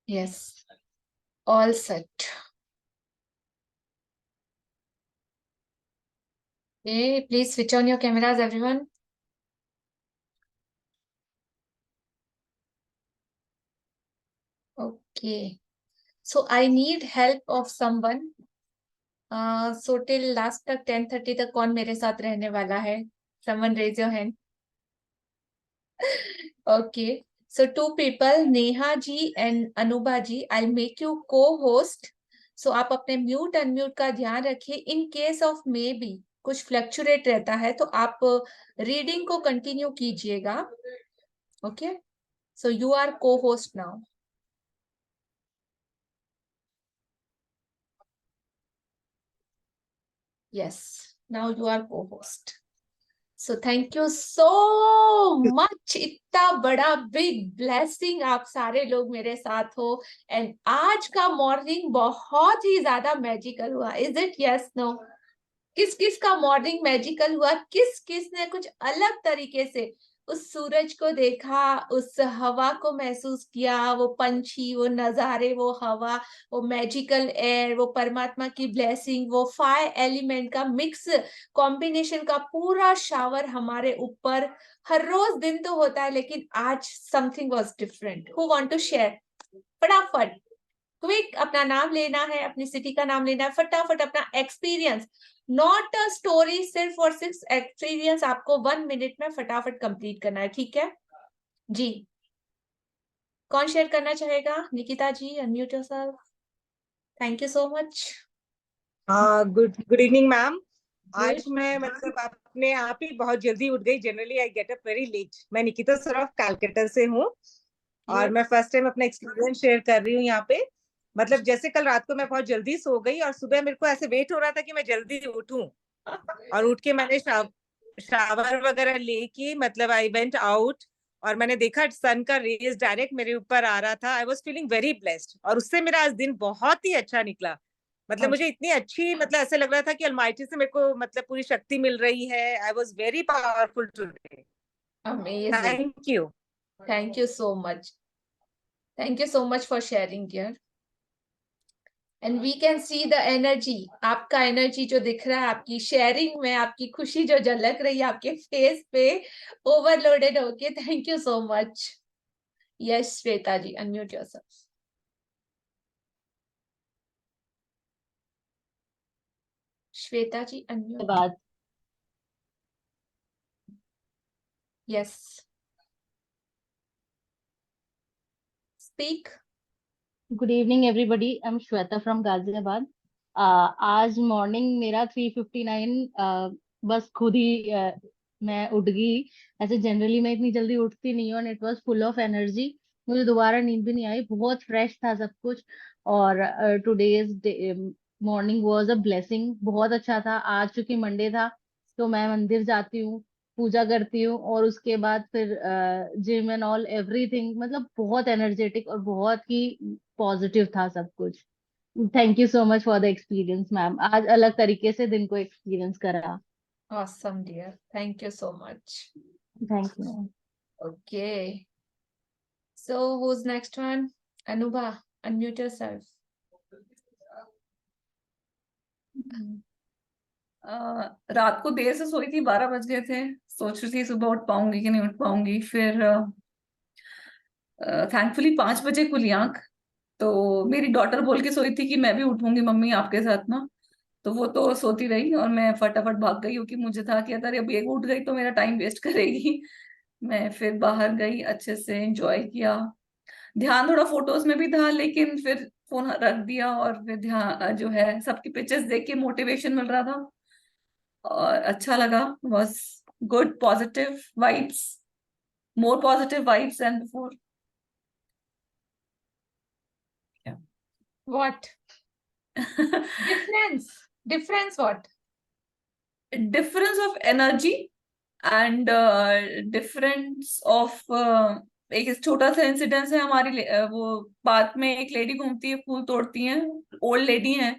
Yes, all set. Okay, please switch on your cameras, everyone. Okay, so I need help of someone. So till last तक 10:30 तक कौन मेरे साथ रहने वाला है? Someone raise your hand. Okay, so two people, Neha ji and Anubha ji, I'll make you co-host. So आप अपने म्यूट अनम्यूट का ध्यान रखिए. In case of maybe कुछ फ्लक्चुएट रहता है तो आप रीडिंग को कंटिन्यू कीजिएगा. Okay, so you are co-host now. Yes, now you are co-host. So thank you so much. इतना बड़ा बिग ब्लेसिंग आप सारे लोग मेरे साथ हो. एंड आज का मॉर्निंग बहुत ही ज्यादा मैजिकल हुआ. Is it? Yes, no? किस किस का मॉर्निंग मैजिकल हुआ? किस किस ने कुछ अलग तरीके से उस सूरज को देखा, उस हवा को महसूस किया, वो पंछी, वो नजारे, वो हवा, वो मैजिकल एयर, वो परमात्मा की ब्लेसिंग, वो 5 एलिमेंट का मिक्स कॉम्बिनेशन का पूरा शावर हमारे ऊपर. हर रोज दिन तो होता है लेकिन आज something was different. Who want to share? फटाफट, क्विक. अपना नाम लेना है, अपनी सिटी का नाम लेना है, फटाफट अपना एक्सपीरियंस. नॉट अ स्टोरी, सिर्फ और सिर्फ एक्सपीरियंस आपको 1 मिनट में फटाफट कंप्लीट करना है. ठीक है जी? कौन शेयर करना चाहेगा? Nikita ji, unmute yourself. Thank you so much. Good good evening ma'am. आज गुड. मैं मतलब अपने आप ही बहुत जल्दी उठ गई. Generally I get up very late. मैं निकिता सराफ कैलकाटा से हूँ और मैं फर्स्ट टाइम अपना एक्सपीरियंस शेयर कर रही हूँ यहाँ पे. मतलब जैसे कल रात को मैं बहुत जल्दी सो गई और सुबह मेरे को ऐसे वेट हो रहा था कि मैं जल्दी उठूं. और उठ के मैंने शावर वगैरह लेके मतलब आई वेंट आउट और मैंने देखा सन का रेज डायरेक्ट मेरे ऊपर आ रहा था. I was feeling very blessed और उससे मेरा आज दिन बहुत ही अच्छा निकला. मतलब मुझे इतनी अच्छी मतलब ऐसे लग रहा था कि अलमाइटी से मेरे को मतलब पूरी शक्ति मिल रही है. I was very powerful today. Amazing. Thank you. Thank you so much. Thank you so much for sharing dear. And we can see the energy. आपका एनर्जी जो दिख रहा है आपकी शेयरिंग में, आपकी खुशी जो झलक रही है आपके फेस पे, ओवरलोडेड होके. Thank you so much. Yes Shweta ji, unmute yourself. Shweta ji, unmute. बात yes, speak. Good evening everybody. I am Shweta from Ghaziabad. आज मॉर्निंग मेरा 3:59 बस खुद ही मैं उठ गई. ऐसे जनरली मैं इतनी जल्दी उठती नहीं हूँ. And it was full of energy. मुझे दोबारा नींद भी नहीं आई. बहुत फ्रेश था सब कुछ. और today's morning was a blessing. बहुत अच्छा था. आज चूंकि मंडे था तो मैं मंदिर जाती हूँ, पूजा करती हूँ और उसके बाद फिर जिम एंड ऑल एवरीथिंग. मतलब बहुत एनर्जेटिक और बहुत ही पॉजिटिव था सब कुछ. Thank you so much for the experience ma'am. आज अलग तरीके से दिन को एक्सपीरियंस करा. Awesome dear, thank you so much. Thank you. Okay, so who's next one? Anubha, unmute yourself. रात को देर से सोई थी, 12 बज गए थे. सोच रही थी सुबह उठ पाऊंगी कि नहीं उठ पाऊंगी. फिर थैंकफुली 5 बजे खुली आंख. तो मेरी डॉटर बोल के सोई थी कि मैं भी उठूंगी मम्मी आपके साथ ना. तो वो तो सोती रही और मैं फटाफट भाग गई क्योंकि मुझे था कि अगर अब एक उठ गई तो मेरा टाइम वेस्ट करेगी. मैं फिर बाहर गई, अच्छे से एंजॉय किया. ध्यान थोड़ा फोटोज में भी था लेकिन फिर फोन रख दिया और फिर ध्यान जो है सबकी पिक्चर्स देख के मोटिवेशन मिल रहा था और अच्छा लगा. बस good positive vibes, more positive vibes and before. What? Difference what? Difference of energy and difference of एक छोटा सा इंसिडेंस है हमारी. वो पार्क में एक लेडी घूमती है, फूल तोड़ती हैं, ओल्ड लेडी हैं.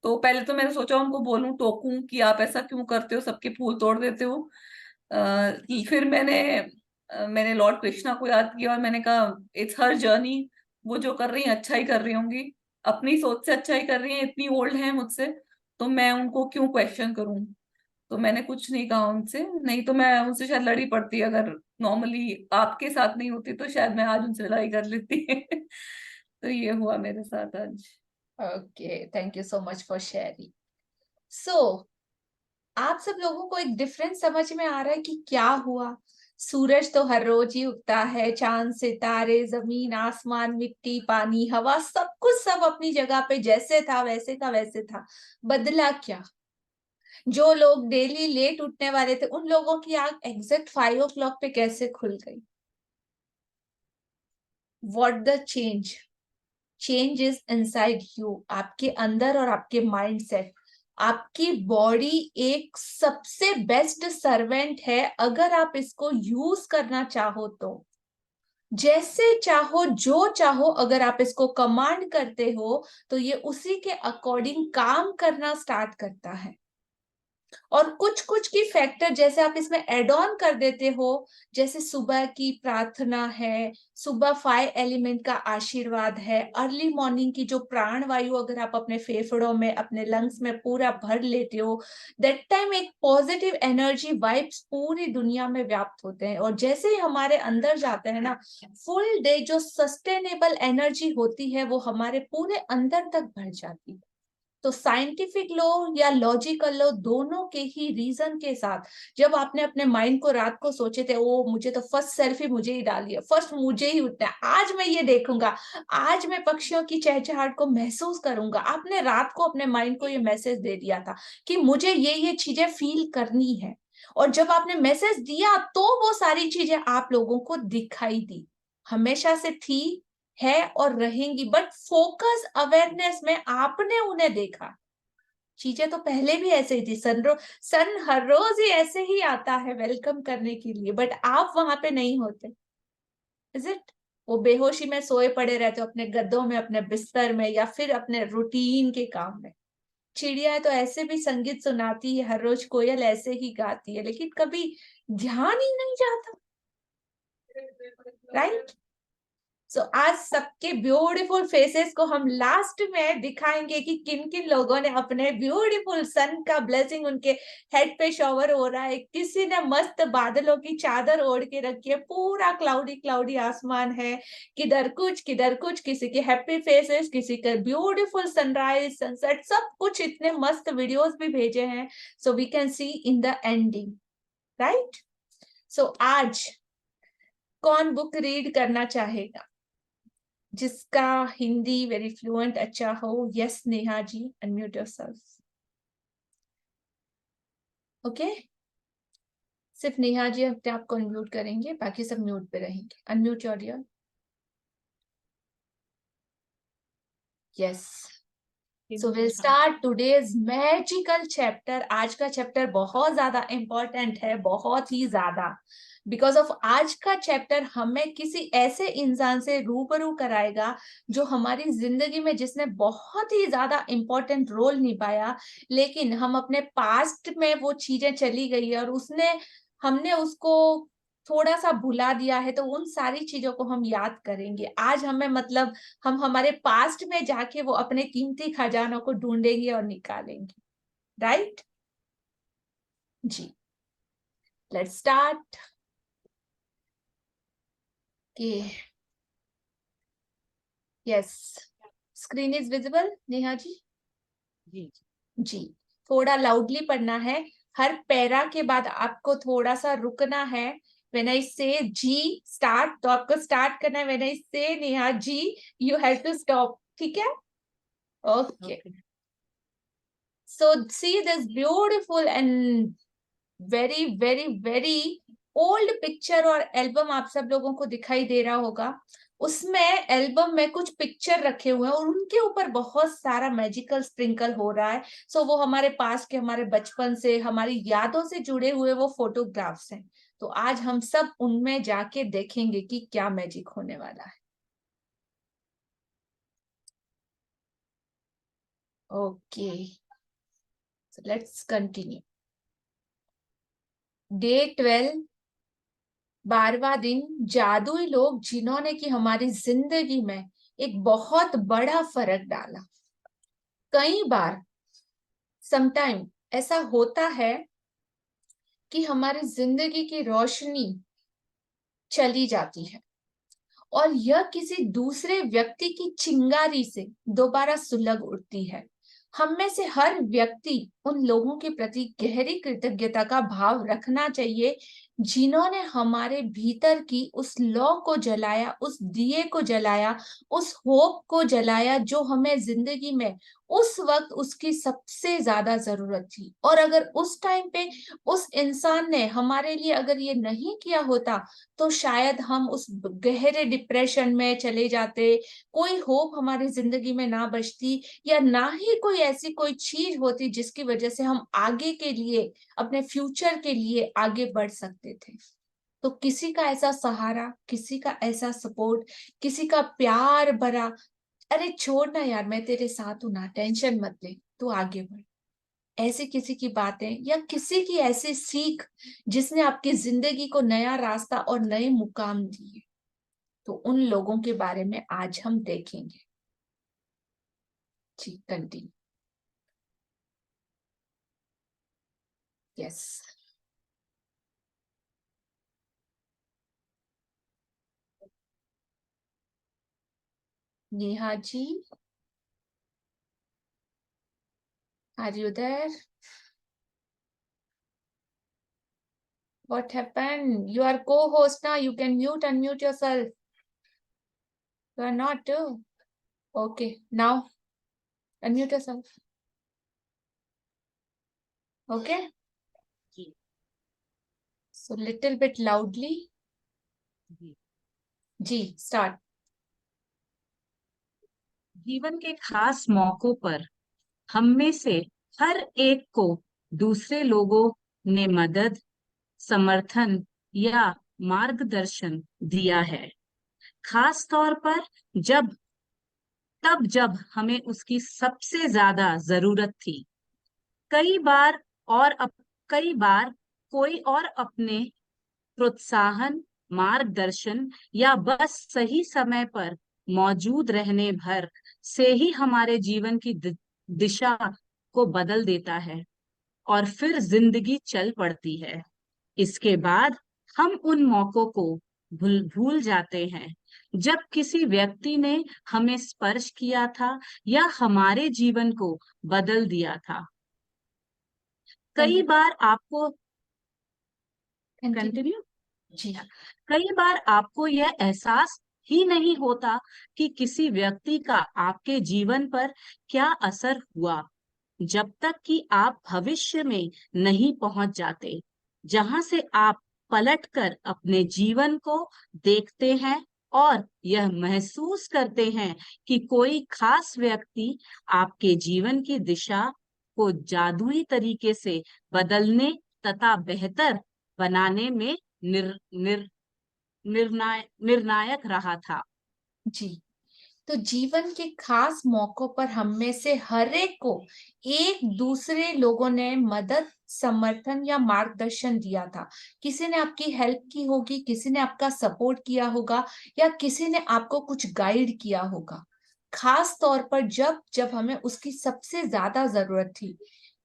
तो पहले तो मैंने सोचा उनको बोलूं, टोकूं कि आप ऐसा क्यों करते हो, सबके फूल तोड़ देते हो. फिर मैंने लॉर्ड कृष्णा को याद किया और मैंने कहा इट्स हर जर्नी. वो जो कर रही हैं अच्छा ही कर रही होंगी, अपनी सोच से अच्छा ही कर रही हैं, इतनी ओल्ड हैं मुझसे, तो मैं उनको क्यों क्वेश्चन करूं। तो मैंने कुछ नहीं कहा उनसे, नहीं तो मैं उनसे शायद लड़ी पड़ती, अगर नॉर्मली आपके साथ नहीं होती तो शायद मैं आज उनसे लड़ाई कर लेती तो ये हुआ मेरे साथ आज। Okay, thank you so much for sharing. So आप सब लोगों को एक डिफरेंस समझ में आ रहा है कि क्या हुआ। सूरज तो हर रोज ही उगता है, चांद सितारे जमीन आसमान मिट्टी पानी हवा सब कुछ सब अपनी जगह पे जैसे था वैसे का वैसे था। बदला क्या? जो लोग डेली लेट उठने वाले थे उन लोगों की आंख एग्जैक्ट 5 o'clock पे कैसे खुल गई? What the change? Change is inside you, आपके अंदर और आपके माइंड सेट। आपकी बॉडी एक सबसे बेस्ट सर्वेंट है, अगर आप इसको यूज करना चाहो तो। जैसे चाहो जो चाहो, अगर आप इसको कमांड करते हो तो ये उसी के अकॉर्डिंग काम करना स्टार्ट करता है। और कुछ कुछ की फैक्टर जैसे आप इसमें एड ऑन कर देते हो, जैसे सुबह की प्रार्थना है, सुबह 5 एलिमेंट का आशीर्वाद है, अर्ली मॉर्निंग की जो प्राण वायु अगर आप अपने फेफड़ों में अपने लंग्स में पूरा भर लेते हो, दैट टाइम एक पॉजिटिव एनर्जी वाइब्स पूरी दुनिया में व्याप्त होते हैं। और जैसे ही हमारे अंदर जाते हैं ना, फुल डे जो सस्टेनेबल एनर्जी होती है वो हमारे पूरे अंदर तक भर जाती है। तो साइंटिफिक लो या लॉजिकल लो, दोनों के ही रीजन के साथ जब आपने अपने माइंड को रात को सोचे थे, ओ मुझे तो फर्स्ट सेल्फी मुझे ही डाली है, फर्स्ट मुझे ही उठना है, आज मैं ये देखूंगा, आज मैं पक्षियों की चहचहाट को महसूस करूंगा, आपने रात को अपने माइंड को ये मैसेज दे दिया था कि मुझे ये चीजें फील करनी है। और जब आपने मैसेज दिया तो वो सारी चीजें आप लोगों को दिखाई दी, हमेशा से थी, है और रहेंगी, बट फोकस अवेयरनेस में आपने उन्हें देखा। चीजें तो पहले भी ऐसे ही थी, सन हर रोज ही ऐसे ही आता है वेलकम करने के लिए, बट आप वहां पे नहीं होते। Is it? वो बेहोशी में सोए पड़े रहते हो अपने गद्दों में, अपने बिस्तर में, या फिर अपने रूटीन के काम में। चिड़िया तो ऐसे भी संगीत सुनाती है हर रोज, कोयल ऐसे ही गाती है, लेकिन कभी ध्यान ही नहीं जाता, राइट? सो आज सबके ब्यूटीफुल फेसेस को हम लास्ट में दिखाएंगे कि किन किन लोगों ने अपने ब्यूटीफुल सन का ब्लेसिंग, उनके हेड पे शॉवर हो रहा है, किसी ने मस्त बादलों की चादर ओढ़ के रखी है, पूरा क्लाउडी क्लाउडी आसमान है, किधर कुछ, किसी के हैप्पी फेसेस, किसी का ब्यूटीफुल सनराइज सनसेट, सब कुछ इतने मस्त वीडियोस भी भेजे हैं, so we can see in the ending, right? So आज कौन बुक रीड करना चाहेगा, जिसका हिंदी वेरी फ्लुएंट अच्छा हो? यस नेहा जी, अनम्यूट योरसेल्फ। ओके, सिर्फ नेहा जी अपने आप को अनम्यूट करेंगे, बाकी सब म्यूट पे रहेंगे। Unmute your audio. Yes, so will start today's magical chapter. आज का चैप्टर बहुत ज्यादा इंपॉर्टेंट है, बहुत ही ज्यादा, बिकॉज ऑफ आज का चैप्टर हमें किसी ऐसे इंसान से रूबरू कराएगा जो हमारी जिंदगी में, जिसने बहुत ही ज्यादा इंपॉर्टेंट रोल निभाया, लेकिन हम अपने पास्ट में वो चीजें चली गई है और हमने उसको थोड़ा सा भुला दिया है, तो उन सारी चीजों को हम याद करेंगे आज। हमें मतलब हम हमारे पास्ट में जाके वो अपने कीमती खजानों को ढूंढेंगे और निकालेंगे, right ji? Let's start. Okay yes, screen is visible Neha ji? जी जी, थोड़ा लाउडली पढ़ना है, हर पैरा के बाद आपको थोड़ा सा रुकना है। व्हेन आई से जी स्टार्ट, तो आपको स्टार्ट करना है, व्हेन आई से Neha ji you have to stop, ठीक है? Okay, so see this beautiful and very very very old picture और एल्बम आप सब लोगों को दिखाई दे रहा होगा। उसमें एल्बम में कुछ पिक्चर रखे हुए हैं और उनके ऊपर बहुत सारा मैजिकल स्प्रिंकल हो रहा है। सो वो हमारे पास के, हमारे बचपन से, हमारी यादों से जुड़े हुए वो फोटोग्राफ्स हैं। तो आज हम सब उनमें जाके देखेंगे कि क्या मैजिक होने वाला है। Okay, so let's continue. Day 12, 12वां दिन। जादुई लोग जिन्होंने की हमारी जिंदगी में एक बहुत बड़ा फर्क डाला। कई बार समटाइम ऐसा होता है कि हमारी जिंदगी की रोशनी चली जाती है और यह किसी दूसरे व्यक्ति की चिंगारी से दोबारा सुलग उठती है। हम में से हर व्यक्ति उन लोगों के प्रति गहरी कृतज्ञता का भाव रखना चाहिए जिन्होंने हमारे भीतर की उस लौ को जलाया, उस दिए को जलाया, उस होप को जलाया जो हमें जिंदगी में उस वक्त उसकी सबसे ज्यादा जरूरत थी। और अगर उस टाइम पे उस इंसान ने हमारे लिए अगर ये नहीं किया होता तो शायद हम उस गहरे डिप्रेशन में चले जाते, कोई होप हमारी जिंदगी में ना बचती, या ना ही कोई ऐसी कोई चीज होती जिसकी वजह से हम आगे के लिए, अपने फ्यूचर के लिए आगे बढ़ सकते थे। तो किसी का ऐसा सहारा, किसी का ऐसा सपोर्ट, किसी का प्यार भरा, अरे छोड़ ना यार, मैं तेरे साथ हूं ना, टेंशन मत ले, तू आगे बढ़, ऐसी किसी की बातें या किसी की ऐसी सीख जिसने आपकी जिंदगी को नया रास्ता और नए मुकाम दिए, तो उन लोगों के बारे में आज हम देखेंगे। जी continue. Yes, Neha ji, are you there? What happened? You are co-host now. You can mute, unmute yourself. You are not too. Okay, now unmute yourself. Okay. So little bit loudly. Ji start. जीवन के खास मौकों पर हम में से हर एक को दूसरे लोगों ने मदद, समर्थन या मार्गदर्शन दिया है। खास तौर पर जब हमें उसकी सबसे ज्यादा जरूरत थी। कई बार कई बार कोई और अपने प्रोत्साहन, मार्गदर्शन या बस सही समय पर मौजूद रहने भर से ही हमारे जीवन की दिशा को बदल देता है और फिर जिंदगी चल पड़ती है। इसके बाद हम उन मौकों को भूल जाते हैं जब किसी व्यक्ति ने हमें स्पर्श किया था या हमारे जीवन को बदल दिया था। कई बार आपको कंटिन्यू जी हाँ, कई बार आपको यह एहसास ही नहीं होता कि किसी व्यक्ति का आपके जीवन पर क्या असर हुआ, जब तक कि आप भविष्य में नहीं पहुंच जाते, जहां से आप पलटकर अपने जीवन को देखते हैं और यह महसूस करते हैं कि कोई खास व्यक्ति आपके जीवन की दिशा को जादुई तरीके से बदलने तथा बेहतर बनाने में निर्णायक रहा था। जी। तो जीवन के खास मौकों पर हम में से हर एक को एक दूसरे लोगों ने मदद, समर्थन या मार्गदर्शन दिया था। किसी ने आपकी हेल्प की होगी, किसी ने आपका सपोर्ट किया होगा, या किसी ने आपको कुछ गाइड किया होगा, खास तौर पर जब जब हमें उसकी सबसे ज्यादा जरूरत थी।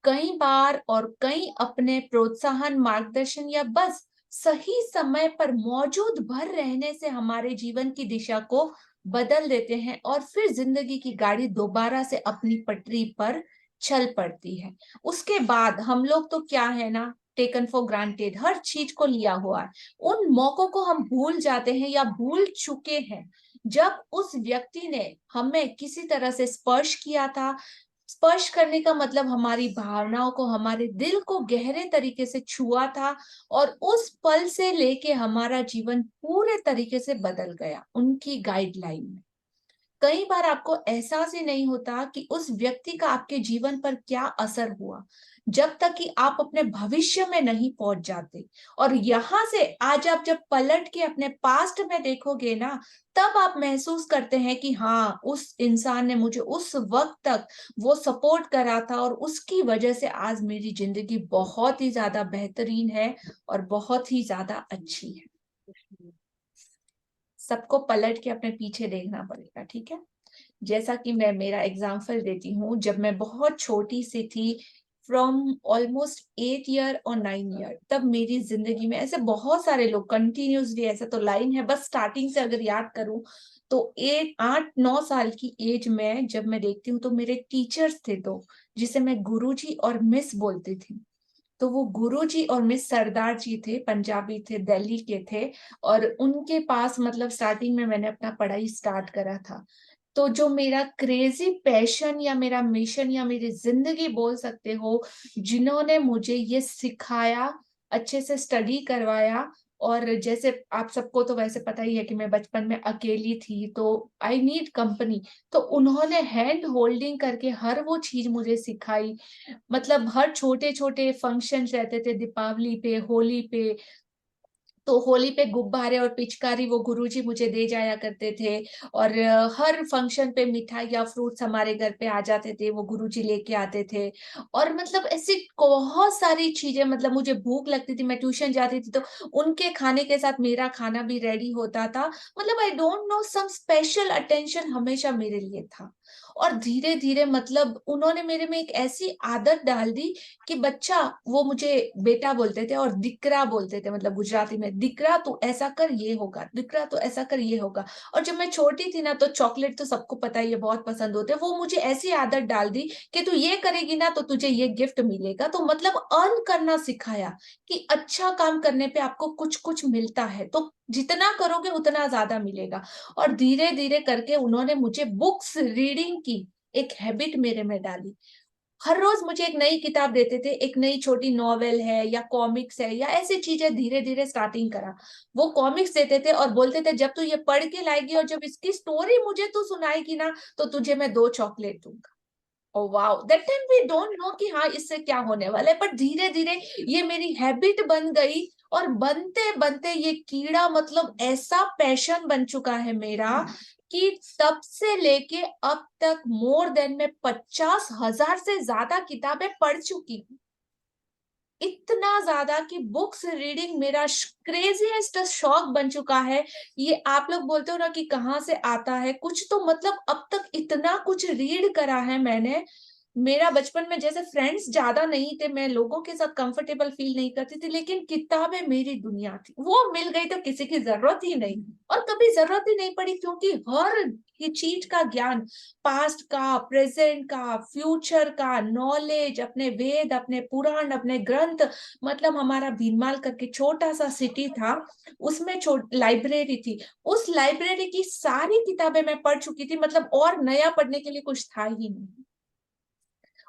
कई बार और कई अपने प्रोत्साहन, मार्गदर्शन या बस सही समय पर मौजूद भर रहने से हमारे जीवन की दिशा को बदल देते हैं और फिर जिंदगी की गाड़ी दोबारा से अपनी पटरी पर चल पड़ती है। उसके बाद हम लोग तो क्या है ना, टेकन फॉर ग्रांटेड, हर चीज को लिया हुआ है। उन मौकों को हम भूल जाते हैं या भूल चुके हैं जब उस व्यक्ति ने हमें किसी तरह से स्पर्श किया था। स्पर्श करने का मतलब हमारी भावनाओं को, हमारे दिल को गहरे तरीके से छुआ था, और उस पल से लेके हमारा जीवन पूरे तरीके से बदल गया उनकी गाइडलाइन में। कई बार आपको एहसास ही नहीं होता कि उस व्यक्ति का आपके जीवन पर क्या असर हुआ, जब तक कि आप अपने भविष्य में नहीं पहुंच जाते। और यहां से आज आप जब पलट के अपने पास्ट में देखोगे ना, तब आप महसूस करते हैं कि हाँ, उस इंसान ने मुझे उस वक्त तक वो सपोर्ट करा था और उसकी वजह से आज मेरी जिंदगी बहुत ही ज्यादा बेहतरीन है और बहुत ही ज्यादा अच्छी है। सबको पलट के अपने पीछे देखना पड़ेगा, ठीक है। जैसा कि मैं मेरा एग्जाम्पल देती हूँ, जब मैं बहुत छोटी सी थी, फ्रॉम ऑलमोस्ट 8 ईयर और 9 ईयर, तब मेरी जिंदगी में ऐसे बहुत सारे लोग कंटिन्यूसली, ऐसा तो लाइन है, बस स्टार्टिंग से अगर याद करूं तो 8 8 9 साल की एज में जब मैं देखती हूँ तो मेरे टीचर्स थे दो, जिसे मैं गुरुजी और मिस बोलती थी। तो वो गुरुजी और मिस सरदार जी थे, पंजाबी थे, दिल्ली के थे, और उनके पास मतलब स्टार्टिंग में मैंने अपना पढ़ाई स्टार्ट करा था। तो जो मेरा क्रेजी पैशन या मेरा मिशन या मेरी जिंदगी बोल सकते हो, जिन्होंने मुझे ये सिखाया, अच्छे से स्टडी करवाया, और जैसे आप सबको तो वैसे पता ही है कि मैं बचपन में अकेली थी, तो आई नीड कंपनी, तो उन्होंने हैंड होल्डिंग करके हर वो चीज मुझे सिखाई। मतलब हर छोटे छोटे फंक्शन रहते थे, दीपावली पे, होली पे, तो होली पे गुब्बारे और पिचकारी वो गुरुजी मुझे दे जाया करते थे। और हर फंक्शन पे मिठाई या फ्रूट्स हमारे घर पे आ जाते थे, वो गुरुजी लेके आते थे। और मतलब ऐसी बहुत सारी चीजें, मतलब मुझे भूख लगती थी, मैं ट्यूशन जाती थी, तो उनके खाने के साथ मेरा खाना भी रेडी होता था। मतलब I don't know, some special attention हमेशा मेरे लिए था। और धीरे धीरे मतलब उन्होंने मेरे में एक ऐसी आदत डाल दी कि बच्चा, वो मुझे बेटा बोलते थे और दिकरा बोलते थे, मतलब गुजराती में, दिकरा तू ऐसा कर ये होगा, दिकरा तू ऐसा कर ये होगा। और जब मैं छोटी थी ना, तो चॉकलेट तो सबको पता ही है बहुत पसंद होते हैं, वो मुझे ऐसी आदत डाल दी कि तू ये करेगी ना तो तुझे ये गिफ्ट मिलेगा। तो मतलब अर्न करना सिखाया कि अच्छा काम करने पे आपको कुछ कुछ मिलता है, तो जितना करोगे उतना ज्यादा मिलेगा। और धीरे धीरे करके उन्होंने मुझे बुक्स रीडिंग की एक हैबिट मेरे में डाली। हर रोज मुझे एक नई किताब देते थे, एक नई छोटी नॉवेल है या कॉमिक्स है या ऐसी चीजें, धीरे धीरे स्टार्टिंग करा। वो कॉमिक्स देते थे और बोलते थे जब तू ये पढ़ के लाएगी और जब इसकी स्टोरी मुझे तू सुनाएगी ना, तो तुझे मैं 2 चॉकलेट दूंगा। Oh wow, that time we don't know कि हाँ इससे क्या होने वाला है, पर धीरे धीरे ये मेरी हैबिट बन गई। और बनते बनते ये कीड़ा मतलब ऐसा पैशन बन चुका है मेरा कि तब से लेके अब तक मोर देन मैं 50,000 से ज्यादा किताबें पढ़ चुकी हूँ। इतना ज्यादा कि बुक्स रीडिंग मेरा क्रेजीएस्ट शौक बन चुका है। ये आप लोग बोलते हो ना कि कहाँ से आता है कुछ, तो मतलब अब तक इतना कुछ रीड करा है मैंने। मेरा बचपन में जैसे फ्रेंड्स ज्यादा नहीं थे, मैं लोगों के साथ कंफर्टेबल फील नहीं करती थी, लेकिन किताबें मेरी दुनिया थी। वो मिल गई तो किसी की जरूरत ही नहीं, और कभी जरूरत ही नहीं पड़ी, क्योंकि हर ही चीज का ज्ञान, पास्ट का, प्रेजेंट का, फ्यूचर का नॉलेज, अपने वेद, अपने पुराण, अपने ग्रंथ। मतलब हमारा भीनमाल करके छोटा सा सिटी था, उसमें लाइब्रेरी थी। उस लाइब्रेरी की सारी किताबें मैं पढ़ चुकी थी, मतलब और नया पढ़ने के लिए कुछ था ही नहीं।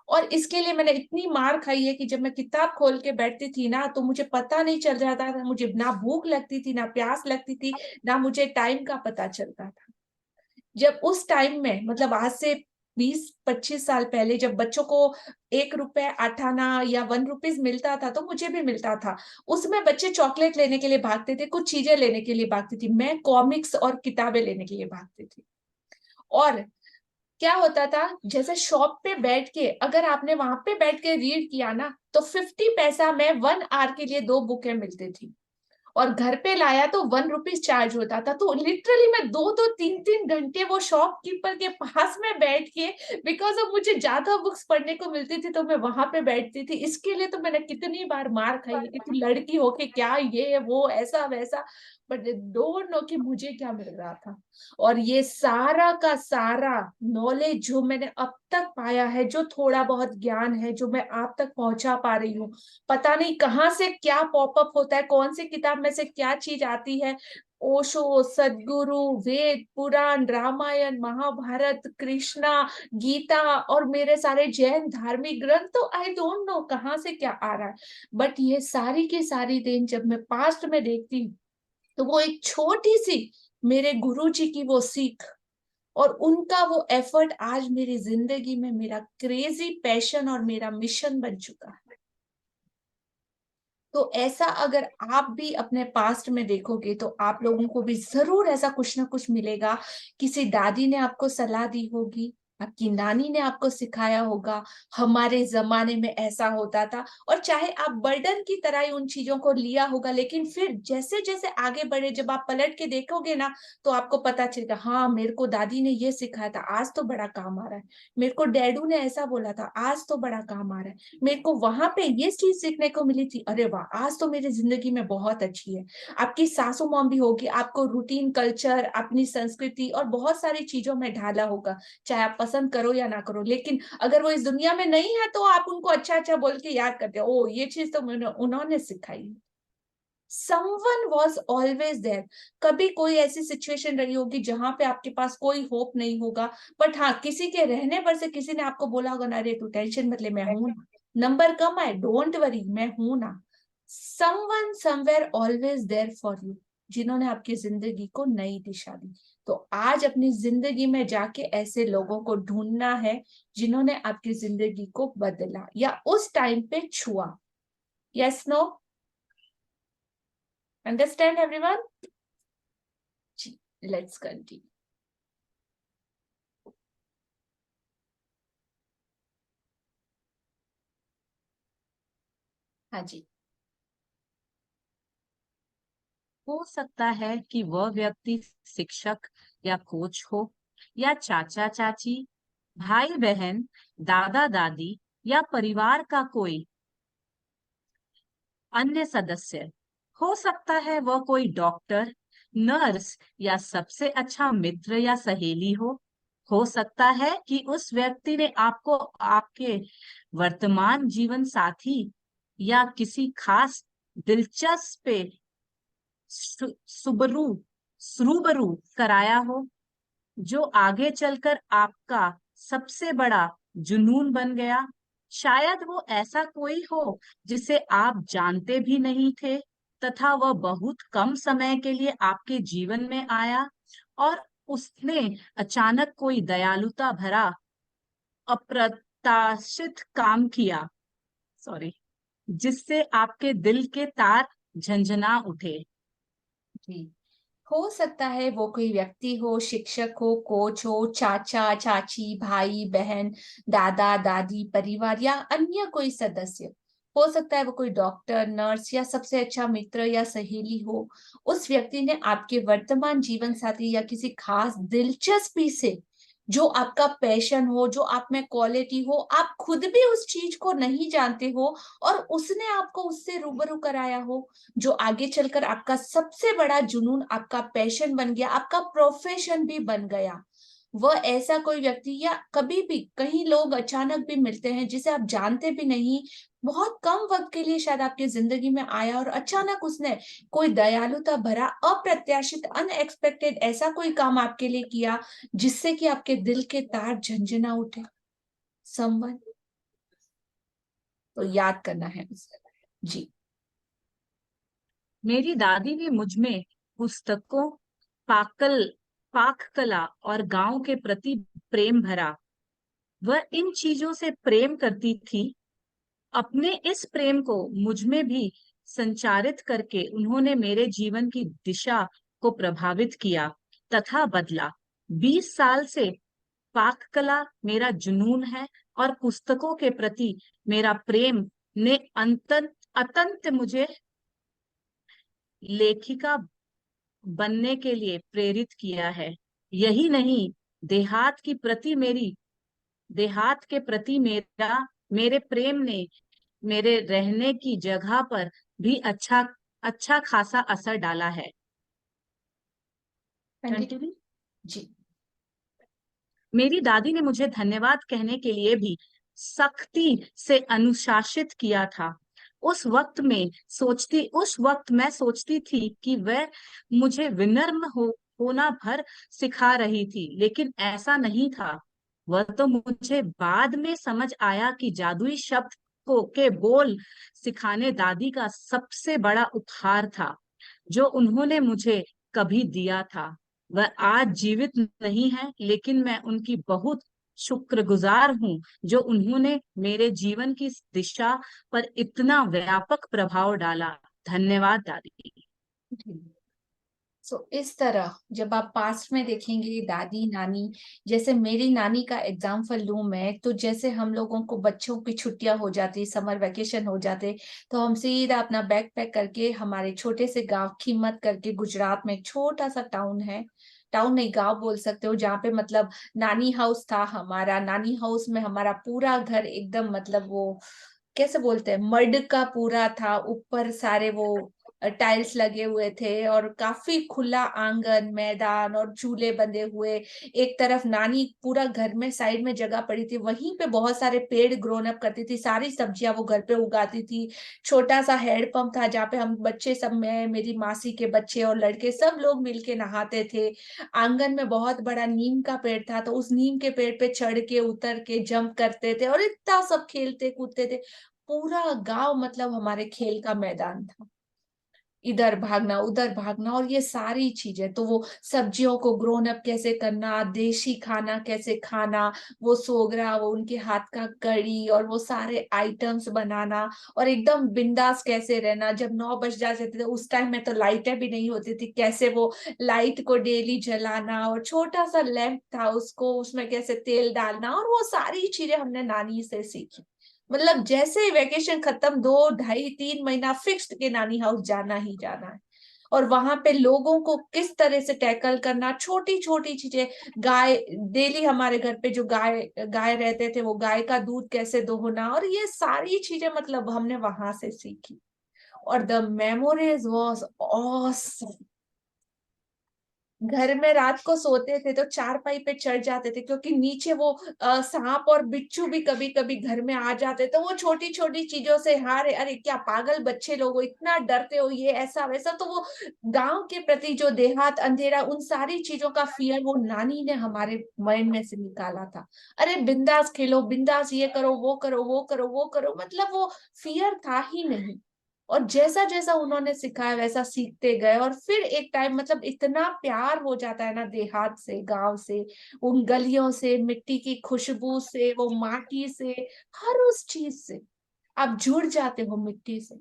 और इसके लिए मैंने इतनी मार खाई है कि जब मैं किताब खोल के बैठती थी ना, तो मुझे पता नहीं चल जाता था, मुझे ना भूख लगती थी, ना प्यास लगती थी, ना मुझे टाइम का पता चलता था। जब उस टाइम में, मतलब आज से 20 25 साल पहले, जब बच्चों को 1 रुपए 8 आना या 1 रुपीज मिलता था, तो मुझे भी मिलता था। उसमें बच्चे चॉकलेट लेने के लिए भागते थे, कुछ चीजें लेने के लिए भागती थी, मैं कॉमिक्स और किताबें लेने के लिए भागती थी। और क्या होता था, जैसे शॉप पे बैठ के, अगर आपने वहां पे बैठ के रीड किया ना, तो 50 पैसा में 1 आवर के लिए 2 बुकें मिलती थी। और घर पे लाया तो 1 रुपीज चार्ज होता था। तो लिटरली मैं 2 2 3 3 घंटे वो शॉपकीपर के पास में बैठ के, बिकॉज ऑफ मुझे ज्यादा बुक्स पढ़ने को मिलती थी, तो मैं वहां पे बैठती थी। इसके लिए तो मैंने कितनी बार मार खाई है कि तू लड़की होके क्या ये वो ऐसा वैसा, बट डोंट नो कि मुझे क्या मिल रहा था। और ये सारा का सारा नॉलेज जो मैंने अब तक पाया है, जो थोड़ा बहुत ज्ञान है जो मैं आप तक पहुंचा पा रही हूँ, पता नहीं कहाँ से क्या पॉपअप होता है, कौन सी किताब में से क्या चीज आती है। ओशो, सदगुरु, वेद, पुराण, रामायण, महाभारत, कृष्णा, गीता और मेरे सारे जैन धार्मिक ग्रंथ, तो आई डोंट नो कहाँ से क्या आ रहा है। बट ये सारी की सारी दिन जब मैं पास्ट में देखती हूँ, तो वो एक छोटी सी मेरे गुरु जी की वो सीख और उनका वो एफर्ट आज मेरी जिंदगी में मेरा क्रेजी पैशन और मेरा मिशन बन चुका है। तो ऐसा अगर आप भी अपने पास्ट में देखोगे, तो आप लोगों को भी जरूर ऐसा कुछ ना कुछ मिलेगा। किसी दादी ने आपको सलाह दी होगी, आपकी नानी ने आपको सिखाया होगा हमारे जमाने में ऐसा होता था, और चाहे आप बर्डन की तरह ही उन चीजों को लिया होगा, लेकिन फिर जैसे जैसे आगे बढ़े, जब आप पलट के देखोगे ना, तो आपको पता चलेगा हाँ मेरे को दादी ने ये सिखाया था, आज तो बड़ा काम आ रहा है। मेरे को डैडू ने ऐसा बोला था, आज तो बड़ा काम आ रहा है। मेरे को वहां पे ये चीज सीखने को मिली थी, अरे वाह आज तो मेरी जिंदगी में बहुत अच्छी है। आपकी सासू मॉम भी होगी, आपको रूटीन, कल्चर, अपनी संस्कृति और बहुत सारी चीजों में ढाला होगा, चाहे आप पसंद करो या ना करो। लेकिन अगर वो इस दुनिया में नहीं है तो आप उनको अच्छा अच्छा बोल के याद करते हो, ओ ये चीज तो उन्होंने सिखाई। Someone was always there। कभी कोई ऐसी सिचुएशन रही होगी जहां पे आपके पास कोई होप नहीं होगा, बट हाँ किसी के रहने पर से किसी ने आपको बोला होगा ना, अरे तू टेंशन मत ले, मैं हूं ना, नंबर कम आए डोंट वरी, मैं हूं ना। Someone somewhere always there for you, जिन्होंने आपकी जिंदगी को नई दिशा दी। तो आज अपनी जिंदगी में जाके ऐसे लोगों को ढूंढना है जिन्होंने आपकी जिंदगी को बदला या उस टाइम पे छुआ। Yes no, understand everyone? Let's continue. हाँ जी। हो सकता है कि वह व्यक्ति शिक्षक या कोच हो, या चाचा चाची, भाई बहन, दादा दादी, या परिवार का कोई अन्य सदस्य। हो सकता है वह कोई डॉक्टर, नर्स, या सबसे अच्छा मित्र या सहेली हो सकता है कि उस व्यक्ति ने आपको आपके वर्तमान जीवन साथी या किसी खास दिलचस्प पे सुबरू रूबरू कराया हो, जो आगे चलकर आपका सबसे बड़ा जुनून बन गया। शायद वो ऐसा कोई हो जिसे आप जानते भी नहीं थे, तथा वह बहुत कम समय के लिए आपके जीवन में आया, और उसने अचानक कोई दयालुता भरा अप्रत्याशित काम किया, सॉरी, जिससे आपके दिल के तार झंझना उठे। जी, हो सकता है वो कोई व्यक्ति हो, शिक्षक हो, कोच हो, चाचा चाची, भाई बहन, दादा दादी, परिवार या अन्य कोई सदस्य। हो सकता है वो कोई डॉक्टर, नर्स या सबसे अच्छा मित्र या सहेली हो। उस व्यक्ति ने आपके वर्तमान जीवन साथी या किसी खास दिलचस्पी से, जो आपका पैशन हो, जो आप में क्वालिटी हो, आप खुद भी उस चीज को नहीं जानते हो, और उसने आपको उससे रूबरू कराया हो, जो आगे चलकर आपका सबसे बड़ा जुनून, आपका पैशन बन गया, आपका प्रोफेशन भी बन गया। वह ऐसा कोई व्यक्ति, या कभी भी कहीं लोग अचानक भी मिलते हैं जिसे आप जानते भी नहीं, बहुत कम वक्त के लिए शायद आपकी जिंदगी में आया और अचानक उसने कोई दयालुता भरा, अप्रत्याशित, अनएक्सपेक्टेड ऐसा कोई काम आपके लिए किया जिससे कि आपके दिल के तार झंझना उठे। समवन, तो याद करना है उसे। जी। मेरी दादी ने मुझ में पुस्तकों, पाक कला और गांव के प्रति प्रेम भरा। वह इन चीजों से प्रेम करती थी। अपने इस प्रेम को मुझ में भी संचारित करके उन्होंने मेरे जीवन की दिशा को प्रभावित किया तथा बदला। 20 साल से पाक कला मेरा जुनून है, और पुस्तकों के प्रति मेरा प्रेम ने अतंत मुझे लेखिका बनने के लिए प्रेरित किया है। यही नहीं, देहात की प्रति मेरी देहात के प्रति मेरे प्रेम ने मेरे रहने की जगह पर भी अच्छा खासा असर डाला है। जी। मेरी दादी ने मुझे धन्यवाद कहने के लिए भी सख्ती से अनुशासित किया था। उस वक्त मैं सोचती थी कि वह मुझे विनम्र होना भर सिखा रही थी, लेकिन ऐसा नहीं था। वह तो मुझे बाद में समझ आया कि जादुई शब्द के बोल सिखाने दादी का सबसे बड़ा उपहार था जो उन्होंने मुझे कभी दिया था। वह आज जीवित नहीं है, लेकिन मैं उनकी बहुत शुक्रगुजार हूँ जो उन्होंने मेरे जीवन की दिशा पर इतना व्यापक प्रभाव डाला। धन्यवाद दादी। इस तरह जब आप पास्ट में देखेंगे दादी नानी, जैसे मेरी नानी का एग्जाम्पल लूं मैं, तो जैसे हम लोगों को बच्चों की छुट्टियां हो जाती, समर वेकेशन हो जाते, तो हम सीधा अपना बैग पैक करके हमारे छोटे से गांव खिम्मत करके, गुजरात में एक छोटा सा टाउन है, टाउन नहीं गांव बोल सकते हो, जहाँ पे मतलब नानी हाउस था हमारा। नानी हाउस में हमारा पूरा घर एकदम मतलब वो कैसे बोलते हैं, मड का पूरा था, ऊपर सारे वो टाइल्स लगे हुए थे, और काफी खुला आंगन, मैदान और झूले बंधे हुए। एक तरफ नानी पूरा घर में साइड में जगह पड़ी थी, वहीं पे बहुत सारे पेड़ ग्रोन अप करती थी, सारी सब्जियां वो घर पे उगाती थी। छोटा सा हैंड पंप था जहाँ पे हम बच्चे सब, मैं मेरी मासी के बच्चे और लड़के सब लोग मिलके नहाते थे। आंगन में बहुत बड़ा नीम का पेड़ था, तो उस नीम के पेड़ पे चढ़ के उतर के जंप करते थे और इतना सब खेलते कूदते थे। पूरा गांव मतलब हमारे खेल का मैदान था, इधर भागना उधर भागना, और ये सारी चीजें। तो वो सब्जियों को ग्रोन अप कैसे करना, देशी खाना कैसे खाना, वो सोगरा, वो उनके हाथ का कड़ी और वो सारे आइटम्स बनाना, और एकदम बिंदास कैसे रहना। जब 9 बज जाते थे, उस टाइम में तो लाइटें भी नहीं होती थी, कैसे वो लाइट को डेली जलाना, और छोटा सा लैंप था उसको, उसमें कैसे तेल डालना, और वो सारी चीजें हमने नानी से सीखी। मतलब जैसे ही वेकेशन खत्म, 2 ढाई 3 महीना फिक्स्ड के नानी हाउस जाना ही जाना है। और वहां पे लोगों को किस तरह से टैकल करना, छोटी छोटी चीजें, गाय, डेली हमारे घर पे जो गाय गाय रहते थे, वो गाय का दूध कैसे दोहना, और ये सारी चीजें मतलब हमने वहां से सीखी। और द मेमोरीज वॉज ऑसम। घर में रात को सोते थे तो चारपाई पे चढ़ जाते थे, क्योंकि नीचे वो सांप और बिच्छू भी कभी कभी घर में आ जाते, तो वो छोटी छोटी चीजों से, हारे अरे क्या पागल बच्चे लोग हो, इतना डरते हो, ये ऐसा वैसा। तो वो गांव के प्रति जो देहात, अंधेरा, उन सारी चीजों का फियर वो नानी ने हमारे माइंड में से निकाला था। अरे बिंदास खेलो, बिंदास ये करो, वो करो, वो करो, वो करो, मतलब वो फियर था ही नहीं। और जैसा जैसा उन्होंने सिखाया वैसा सीखते गए, और फिर एक टाइम मतलब इतना प्यार हो जाता है ना देहात से, गांव से, उन गलियों से, मिट्टी की खुशबू से, वो माटी से, हर उस चीज से आप जुड़ जाते हो मिट्टी से।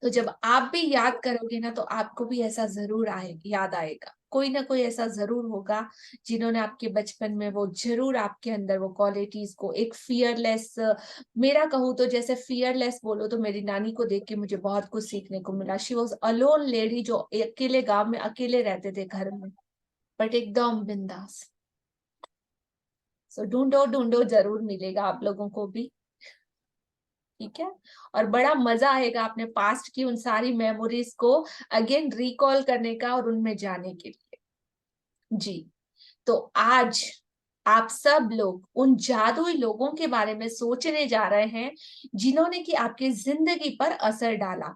तो जब आप भी याद करोगे ना, तो आपको भी ऐसा जरूर याद आएगा, कोई ना कोई ऐसा जरूर होगा जिन्होंने आपके बचपन में वो जरूर आपके अंदर वो क्वालिटीज को, एक फियरलेस, मेरा कहूँ तो जैसे फियरलेस बोलो तो मेरी नानी को देख के मुझे बहुत कुछ सीखने को मिला। शी वॉज अलोन लेडी, जो अकेले गांव में अकेले रहते थे घर में, बट एकदम बिंदास। सो ढूंढो ढूंढो, जरूर मिलेगा आप लोगों को भी, ठीक है। और बड़ा मजा आएगा अपने पास्ट की उन सारी मेमोरीज को अगेन रिकॉल करने का और उनमें जाने के लिए। जी, तो आज आप सब लोग उन जादुई लोगों के बारे में सोचने जा रहे हैं जिन्होंने कि आपकी जिंदगी पर असर डाला।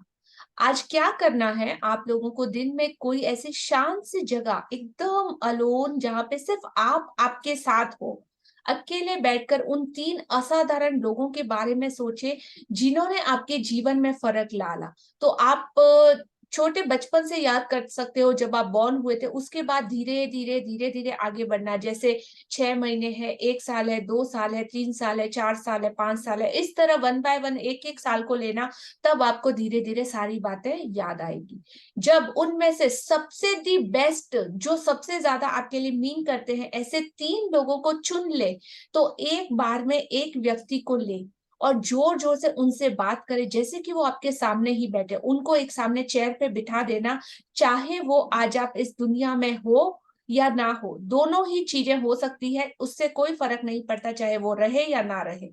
आज क्या करना है, आप लोगों को दिन में कोई ऐसी शांत सी जगह, एकदम अलोन, जहां पे सिर्फ आप आपके साथ हो, अकेले बैठकर उन 3 असाधारण लोगों के बारे में सोचे जिन्होंने आपके जीवन में फर्क डाला। तो आप छोटे बचपन से याद कर सकते हो, जब आप बॉर्न हुए थे, उसके बाद धीरे धीरे धीरे धीरे आगे बढ़ना, जैसे 6 महीने है, 1 साल है, 2 साल है, 3 साल है, 4 साल है, 5 साल है, इस तरह 1 बाय 1 एक एक साल को लेना। तब आपको धीरे धीरे सारी बातें याद आएगी। जब उनमें से सबसे दी बेस्ट, जो सबसे ज्यादा आपके लिए मीन करते हैं, ऐसे 3 लोगों को चुन ले, तो एक बार में एक व्यक्ति को ले और जोर जोर से उनसे बात करे, जैसे कि वो आपके सामने ही बैठे। उनको एक सामने चेयर पे बिठा देना, चाहे वो आज आप इस दुनिया में हो या ना हो, दोनों ही चीजें हो सकती है, उससे कोई फर्क नहीं पड़ता, चाहे वो रहे या ना रहे।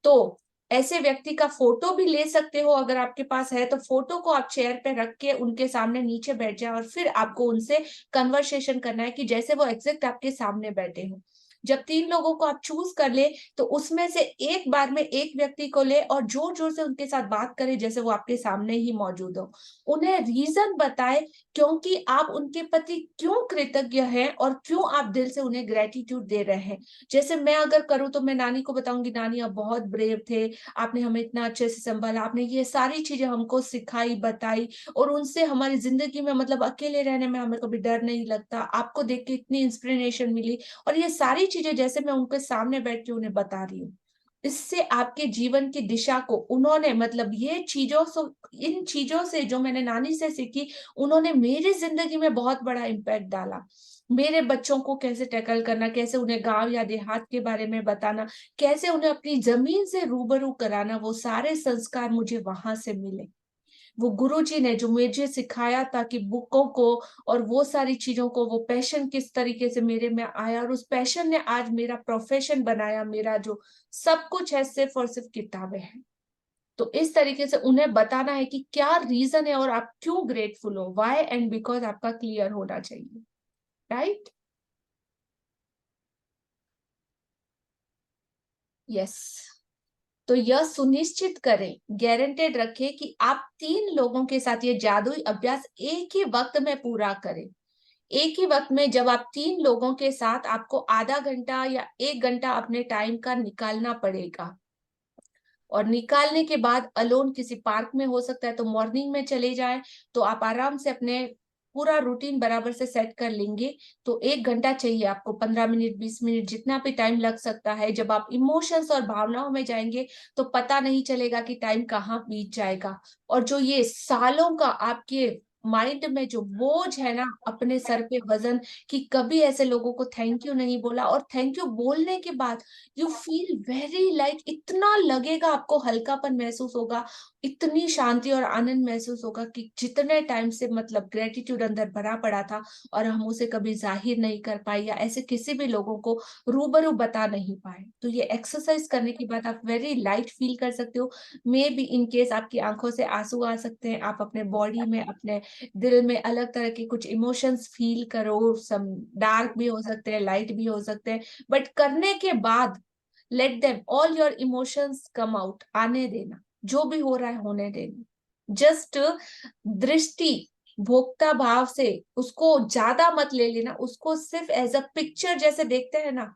तो ऐसे व्यक्ति का फोटो भी ले सकते हो, अगर आपके पास है तो फोटो को आप चेयर पे रख के उनके सामने नीचे बैठ जाए, और फिर आपको उनसे कन्वर्सेशन करना है कि जैसे वो एग्जैक्ट आपके सामने बैठे हो। जब 3 लोगों को आप चूज कर ले, तो उसमें से एक बार में एक व्यक्ति को ले और जोर जोर से उनके साथ बात करे, जैसे वो आपके सामने ही मौजूद हो। उन्हें रीजन बताए क्योंकि आप उनके प्रति क्यों कृतज्ञ हैं और क्यों आप दिल से उन्हें ग्रेटिट्यूड दे रहे हैं। जैसे मैं अगर करूँ तो मैं नानी को बताऊंगी, नानी आप बहुत ब्रेव थे, आपने हमें इतना अच्छे से संभाला, आपने ये सारी चीजें हमको सिखाई बताई, और उनसे हमारी जिंदगी में मतलब अकेले रहने में हमें कभी डर नहीं लगता, आपको देख के इतनी इंस्पिरेशन मिली। और ये सारी चीजें जैसे मैं उनके सामने बैठ के उन्हें बता रही हूँ, इससे आपके जीवन की दिशा को उन्होंने, मतलब ये इन चीजों से जो मैंने नानी से सीखी, उन्होंने मेरी जिंदगी में बहुत बड़ा इम्पैक्ट डाला। मेरे बच्चों को कैसे टैकल करना, कैसे उन्हें गांव या देहात के बारे में बताना, कैसे उन्हें अपनी जमीन से रूबरू कराना, वो सारे संस्कार मुझे वहां से मिले। वो गुरुजी ने जो मुझे सिखाया था कि बुकों को और वो सारी चीजों को, वो पैशन किस तरीके से मेरे में आया, और उस पैशन ने आज मेरा प्रोफेशन बनाया। मेरा जो सब कुछ है सिर्फ और सिर्फ किताबें हैं। तो इस तरीके से उन्हें बताना है कि क्या रीजन है और आप क्यों ग्रेटफुल हो, वाई एंड बिकॉज आपका क्लियर होना चाहिए, राइट? यस। तो यह सुनिश्चित करें, गारंटेड रखें कि आप 3 लोगों के साथ ये जादुई अभ्यास एक ही वक्त में पूरा करें। एक ही वक्त में जब आप 3 लोगों के साथ, आपको आधा घंटा या 1 घंटा अपने टाइम का निकालना पड़ेगा। और निकालने के बाद अलोन किसी पार्क में, हो सकता है तो मॉर्निंग में चले जाएं, तो आप आराम से अपने पूरा रूटीन बराबर से सेट कर लेंगे। तो 1 घंटा चाहिए आपको, 15 मिनट 20 मिनट जितना भी टाइम लग सकता है। जब आप इमोशंस और भावनाओं में जाएंगे तो पता नहीं चलेगा कि टाइम कहाँ बीत जाएगा। और जो ये सालों का आपके माइंड में जो बोझ है ना, अपने सर पे वजन, कि कभी ऐसे लोगों को थैंक यू नहीं बोला, और थैंक यू बोलने के बाद यू फील वेरी लाइट, इतना लगेगा आपको, हल्कापन महसूस होगा, इतनी शांति और आनंद महसूस होगा कि जितने टाइम से मतलब ग्रेटिट्यूड अंदर भरा पड़ा था और हम उसे कभी जाहिर नहीं कर पाए, या ऐसे किसी भी लोगों को रूबरू बता नहीं पाए। तो ये एक्सरसाइज करने के बाद आप वेरी लाइट फील कर सकते हो। मे बी इन केस आपकी आंखों से आंसू आ सकते हैं, आप अपने बॉडी में, अपने दिल में अलग तरह के कुछ इमोशंस फील करो, सम डार्क भी हो सकते हैं, लाइट भी हो सकते हैं, बट करने के बाद let them all your emotions come out, आने देना, जो भी हो रहा है होने देना। जस्ट दृष्टि भोक्ता भाव से उसको ज्यादा मत ले लेना, उसको सिर्फ एज अ पिक्चर जैसे देखते हैं ना।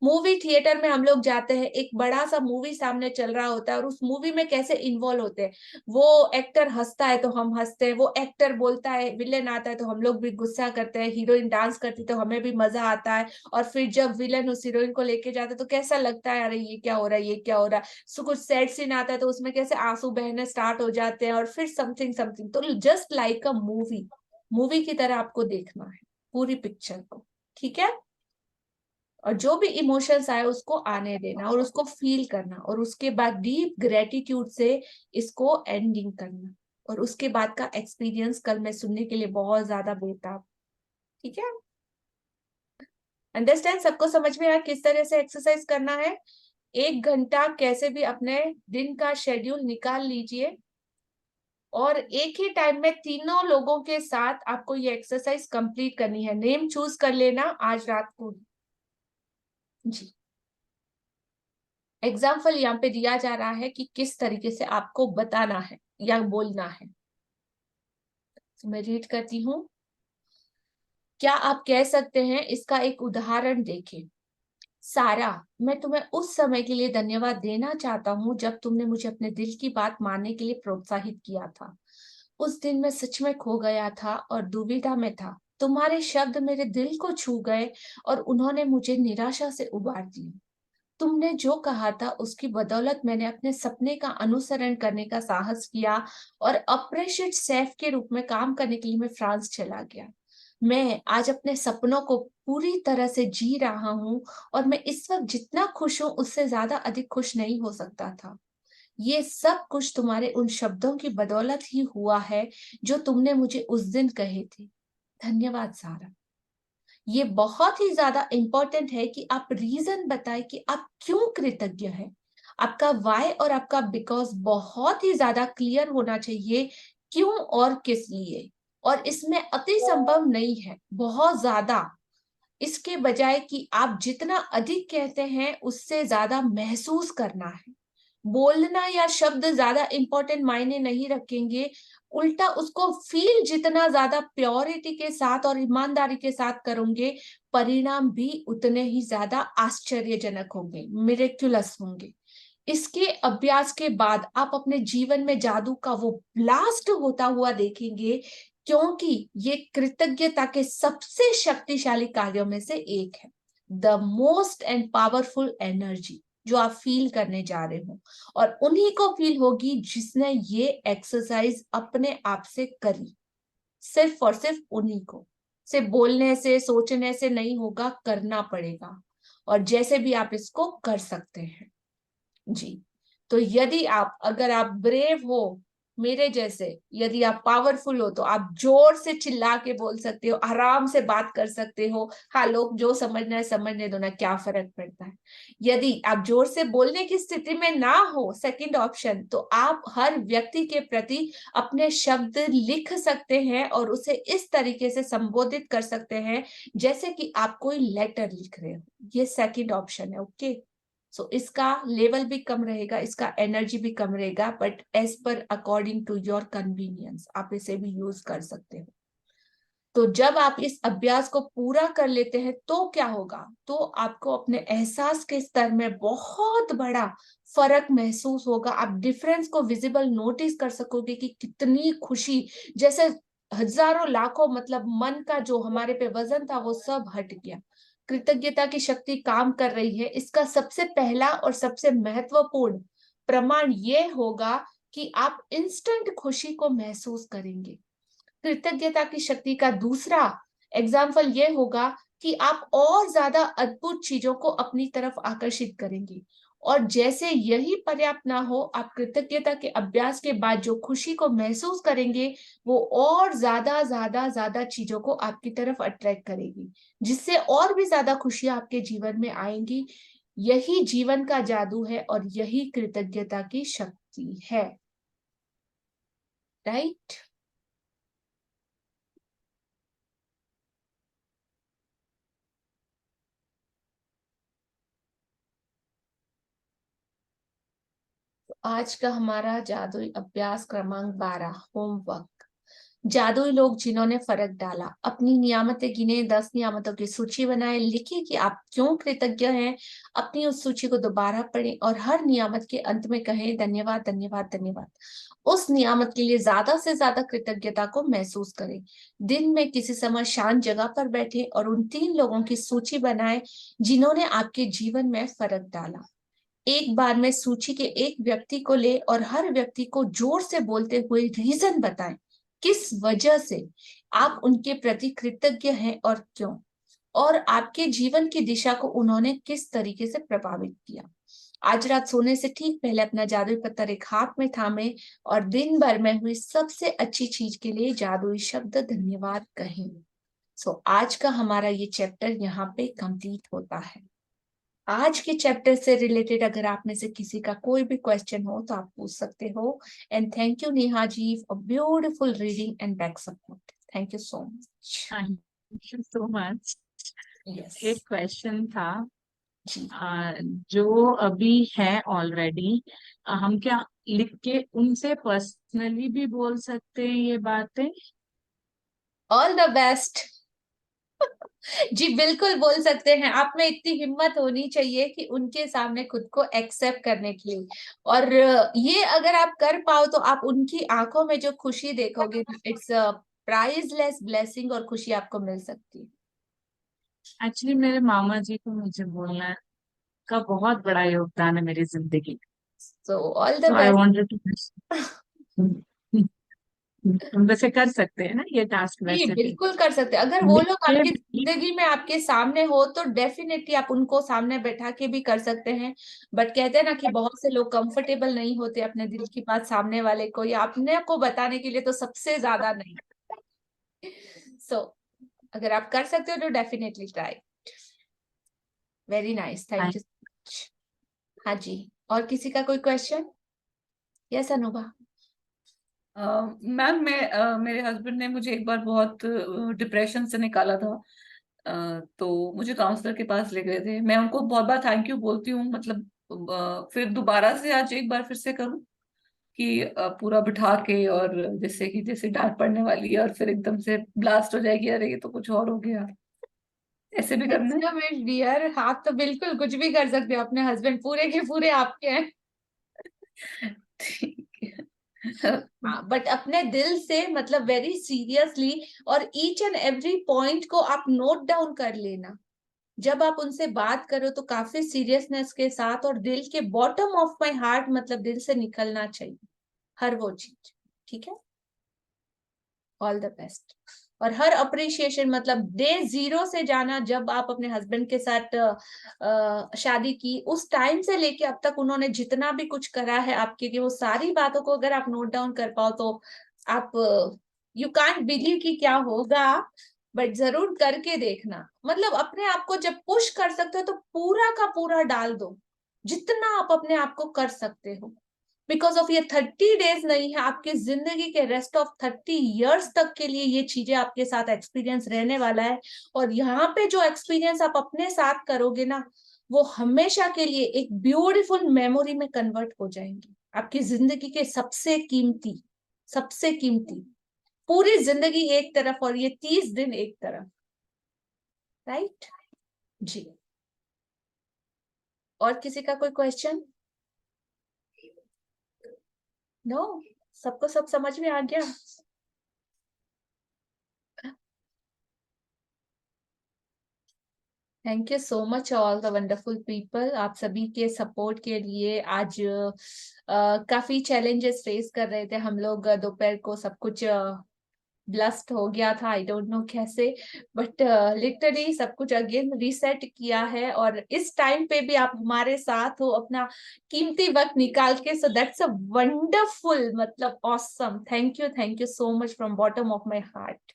मूवी थिएटर में हम लोग जाते हैं, एक बड़ा सा मूवी सामने चल रहा होता है, और उस मूवी में कैसे इन्वॉल्व होते हैं, वो एक्टर हंसता है तो हम हंसते हैं, वो एक्टर बोलता है, विलेन आता है तो हम लोग भी गुस्सा करते हैं, हीरोइन डांस करती तो हमें भी मजा आता है, और फिर जब विलेन उस हीरोइन को लेके जाता है तो कैसा लगता है, अरे ये क्या हो रहा है, ये क्या हो रहा है। सो कुछ सैड सीन आता है तो उसमें कैसे आंसू बहने स्टार्ट हो जाते हैं, और फिर समथिंग समथिंग। तो just like a movie, movie की तरह आपको देखना है पूरी पिक्चर को, ठीक है? और जो भी इमोशंस आए उसको आने देना और उसको फील करना, और उसके बाद डीप ग्रेटिट्यूड से इसको एंडिंग करना। और उसके बाद का एक्सपीरियंस कल मैं सुनने के लिए बहुत ज्यादा बेताब। ठीक है? अंडरस्टैंड? सबको समझ में आया किस तरह से एक्सरसाइज करना है? 1 घंटा कैसे भी अपने दिन का शेड्यूल निकाल लीजिए, और एक ही टाइम में 3 लोगों के साथ आपको ये एक्सरसाइज कंप्लीट करनी है। नेम चूज कर लेना आज रात को जी। एग्जाम्पल यहाँ पे दिया जा रहा है कि किस तरीके से आपको बताना है या बोलना है। तो मैं रीड करती हूँ। क्या आप कह सकते हैं, इसका एक उदाहरण देखें। सारा, मैं तुम्हें उस समय के लिए धन्यवाद देना चाहता हूँ जब तुमने मुझे अपने दिल की बात मानने के लिए प्रोत्साहित किया था। उस दिन मैं सच में खो गया था और दुविधा में था। तुम्हारे शब्द मेरे दिल को छू गए और उन्होंने मुझे निराशा से उबार दिया। तुमने जो कहा था उसकी बदौलत मैंने अपने सपने का अनुसरण करने का साहस किया और अप्रेशिएट शेफ के रूप में काम करने के लिए मैं फ्रांस चला गया। मैं आज अपने सपनों को पूरी तरह से जी रहा हूँ और मैं इस वक्त जितना खुश हूँ उससे ज्यादा अधिक खुश नहीं हो सकता था। ये सब कुछ तुम्हारे उन शब्दों की बदौलत ही हुआ है जो तुमने मुझे उस दिन कहे थे। धन्यवाद सारा। ये बहुत ही ज्यादा इंपॉर्टेंट है कि आप रीजन बताएं कि आप क्यों कृतज्ञ हैं। आपका वाई और आपका बिकॉज बहुत ही ज्यादा क्लियर होना चाहिए, क्यों और किस लिए। और इसमें अति संभव नहीं है बहुत ज्यादा, इसके बजाय कि आप जितना अधिक कहते हैं उससे ज्यादा महसूस करना है। बोलना या शब्द ज्यादा इंपॉर्टेंट मायने नहीं रखेंगे, उल्टा उसको फील जितना ज्यादा प्योरिटी के साथ और ईमानदारी के साथ करोगे, परिणाम भी उतने ही ज्यादा आश्चर्यजनक होंगे, मिरेक्युलस होंगे। इसके अभ्यास के बाद आप अपने जीवन में जादू का वो ब्लास्ट होता हुआ देखेंगे, क्योंकि ये कृतज्ञता के सबसे शक्तिशाली कार्यों में से एक है। The most and powerful energy. जो आप फील करने जा रहे हो, और उन्हीं को फील होगी जिसने ये एक्सरसाइज अपने आप से करी। सिर्फ और सिर्फ उन्हीं को, सिर्फ बोलने से सोचने से नहीं होगा, करना पड़ेगा। और जैसे भी आप इसको कर सकते हैं जी। तो यदि आप, अगर आप ब्रेव हो मेरे जैसे, यदि आप पावरफुल हो, तो आप जोर से चिल्ला के बोल सकते हो, आराम से बात कर सकते हो। हाँ, लोग जो समझना है समझने दो ना, क्या फर्क पड़ता है। यदि आप जोर से बोलने की स्थिति में ना हो, सेकंड ऑप्शन, तो आप हर व्यक्ति के प्रति अपने शब्द लिख सकते हैं और उसे इस तरीके से संबोधित कर सकते हैं जैसे कि आप कोई लेटर लिख रहे हो। ये सेकंड ऑप्शन है। ओके, सो इसका लेवल भी कम रहेगा, इसका एनर्जी भी कम रहेगा, but as per according to your convenience आप इसे भी यूज कर सकते हो। तो जब आप इस अभ्यास को पूरा कर लेते हैं तो क्या होगा, तो आपको अपने एहसास के स्तर में बहुत बड़ा फर्क महसूस होगा। आप डिफरेंस को विजिबल नोटिस कर सकोगे कि कितनी खुशी, जैसे हजारों लाखों, मतलब मन का जो हमारे पे वजन था वो सब हट गया। कृतज्ञता की शक्ति काम कर रही है। इसका सबसे पहला और सबसे महत्वपूर्ण प्रमाण ये होगा कि आप इंस्टेंट खुशी को महसूस करेंगे। कृतज्ञता की शक्ति का दूसरा एग्जाम्पल ये होगा कि आप और ज्यादा अद्भुत चीजों को अपनी तरफ आकर्षित करेंगे। और जैसे यही पर्याप्त ना हो, आप कृतज्ञता के अभ्यास के बाद जो खुशी को महसूस करेंगे वो और ज्यादा ज्यादा ज्यादा चीजों को आपकी तरफ अट्रैक्ट करेगी, जिससे और भी ज्यादा खुशियां आपके जीवन में आएंगी। यही जीवन का जादू है और यही कृतज्ञता की शक्ति है। राइट। आज का हमारा जादुई अभ्यास क्रमांक 12, होमवर्क। जादुई लोग जिन्होंने फर्क डाला, अपनी नियामतें गिने, 10 नियामतों की सूची बनाए, लिखिए कि आप क्यों कृतज्ञ हैं। अपनी उस सूची को दोबारा पढ़ें और हर नियामत के अंत में कहें धन्यवाद धन्यवाद धन्यवाद। उस नियामत के लिए ज्यादा से ज्यादा कृतज्ञता को महसूस करें। दिन में किसी समय शांत जगह पर बैठे और उन 3 लोगों की सूची बनाए जिन्होंने आपके जीवन में फर्क डाला। एक बार में सूची के एक व्यक्ति को ले और हर व्यक्ति को जोर से बोलते हुए रीजन बताएं, किस वजह से आप उनके प्रति कृतज्ञ हैं और क्यों, और आपके जीवन की दिशा को उन्होंने किस तरीके से प्रभावित किया। आज रात सोने से ठीक पहले अपना जादुई पत्थर एक हाथ में थामे और दिन भर में हुई सबसे अच्छी चीज के लिए जादुई शब्द धन्यवाद कहें। सो आज का हमारा ये चैप्टर यहाँ पे कंप्लीट होता है। आज के चैप्टर से रिलेटेड अगर आप में से किसी का कोई भी क्वेश्चन हो तो आप पूछ सकते हो। And thank you Neha ji for beautiful reading and back support. Thank you so much. Thank you so much. Yes एक क्वेश्चन था जी। जो अभी है ऑलरेडी, हम क्या लिख के उनसे पर्सनली भी बोल सकते हैं ये बातें? All the best. जी बिल्कुल बोल सकते हैं। आप में इतनी हिम्मत होनी चाहिए कि उनके सामने खुद को एक्सेप्ट करने के लिए। और ये अगर आप कर पाओ तो आप उनकी आंखों में जो खुशी देखोगे, इट्स प्राइसलेस ब्लेसिंग, और खुशी आपको मिल सकती है। एक्चुअली मेरे मामा जी को मुझे बोलना का बहुत बड़ा योगदान है मेरी जिंदगी। So all the so I best. Wanted to हम वैसे कर सकते हैं ना ये टास्क, जी वैसे भी बिल्कुल कर सकते हैं। अगर वो लिख लोग के आपकी जिंदगी में आपके सामने हो तो डेफिनेटली आप उनको सामने बैठा के भी कर सकते हैं। बट कहते हैं ना कि बहुत से लोग कंफर्टेबल नहीं होते अपने दिल की बात सामने वाले को या अपने को बताने के लिए, तो सबसे ज्यादा नहीं। सो अगर आप कर सकते हो तो definitely try. Very nice, thank you so much. हाँ जी, और किसी का कोई क्वेश्चन? यस अनुभा। मैम मेरे हस्बैंड ने मुझे एक बार बहुत डिप्रेशन से निकाला था। तो मुझे काउंसलर के पास ले गए थे। मैं उनको बहुत बार थैंक यू बोलती हूँ, मतलब फिर दोबारा से आज एक बार फिर से करूँ कि पूरा बिठा के, और जैसे कि जैसे डांट पड़ने वाली है और फिर एकदम से ब्लास्ट हो जाएगी, अरे ये तो कुछ और हो गया, ऐसे भी करना है? डियर, आप तो बिल्कुल कुछ भी कर सकते हो। अपने हस्बैंड पूरे के पूरे आपके हैं। ठीक है। बट अपने दिल से, मतलब वेरी सीरियसली, और ईच एंड एवरी पॉइंट को आप नोट डाउन कर लेना। जब आप उनसे बात करो तो काफी सीरियसनेस के साथ और दिल के बॉटम ऑफ माई हार्ट, मतलब दिल से निकलना चाहिए हर वो चीज। ठीक है, ऑल द बेस्ट। और हर अप्रिशिएशन, मतलब डे 0 से जाना, जब आप अपने हस्बैंड के साथ शादी की उस टाइम से लेके अब तक उन्होंने जितना भी कुछ करा है आपके लिए, वो सारी बातों को अगर आप नोट डाउन कर पाओ तो आप, यू कांट बिलीव कि क्या होगा, बट जरूर करके देखना। मतलब अपने आप को जब पुश कर सकते हो तो पूरा का पूरा डाल दो, जितना आप अपने आप को कर सकते हो। बिकॉज ऑफ ये 30 डेज नहीं है, आपकी जिंदगी के रेस्ट ऑफ 30 इयर्स तक के लिए ये चीजें आपके साथ एक्सपीरियंस रहने वाला है। और यहाँ पे जो एक्सपीरियंस आप अपने साथ करोगे ना, वो हमेशा के लिए एक ब्यूटीफुल मेमोरी में कन्वर्ट हो जाएंगी, आपकी जिंदगी के सबसे कीमती। पूरी जिंदगी एक तरफ और ये 30 दिन एक तरफ। राइट जी। और किसी का कोई क्वेश्चन? नो, सबको सब समझ में आ गया? Thank you so much all the wonderful people, आप सभी के सपोर्ट के लिए। आज काफी चैलेंजेस फेस कर रहे थे हम लोग, दोपहर को सब कुछ ब्लस्ट हो गया था, आई डोंट नो कैसे, बट लिटरली सब कुछ अगेन रीसेट किया है। और इस टाइम पे भी आप हमारे साथ हो, अपना कीमती वक्त निकाल के, सो दैट्स अ वंडरफुल, मतलब awesome. Thank you so much from bottom of my heart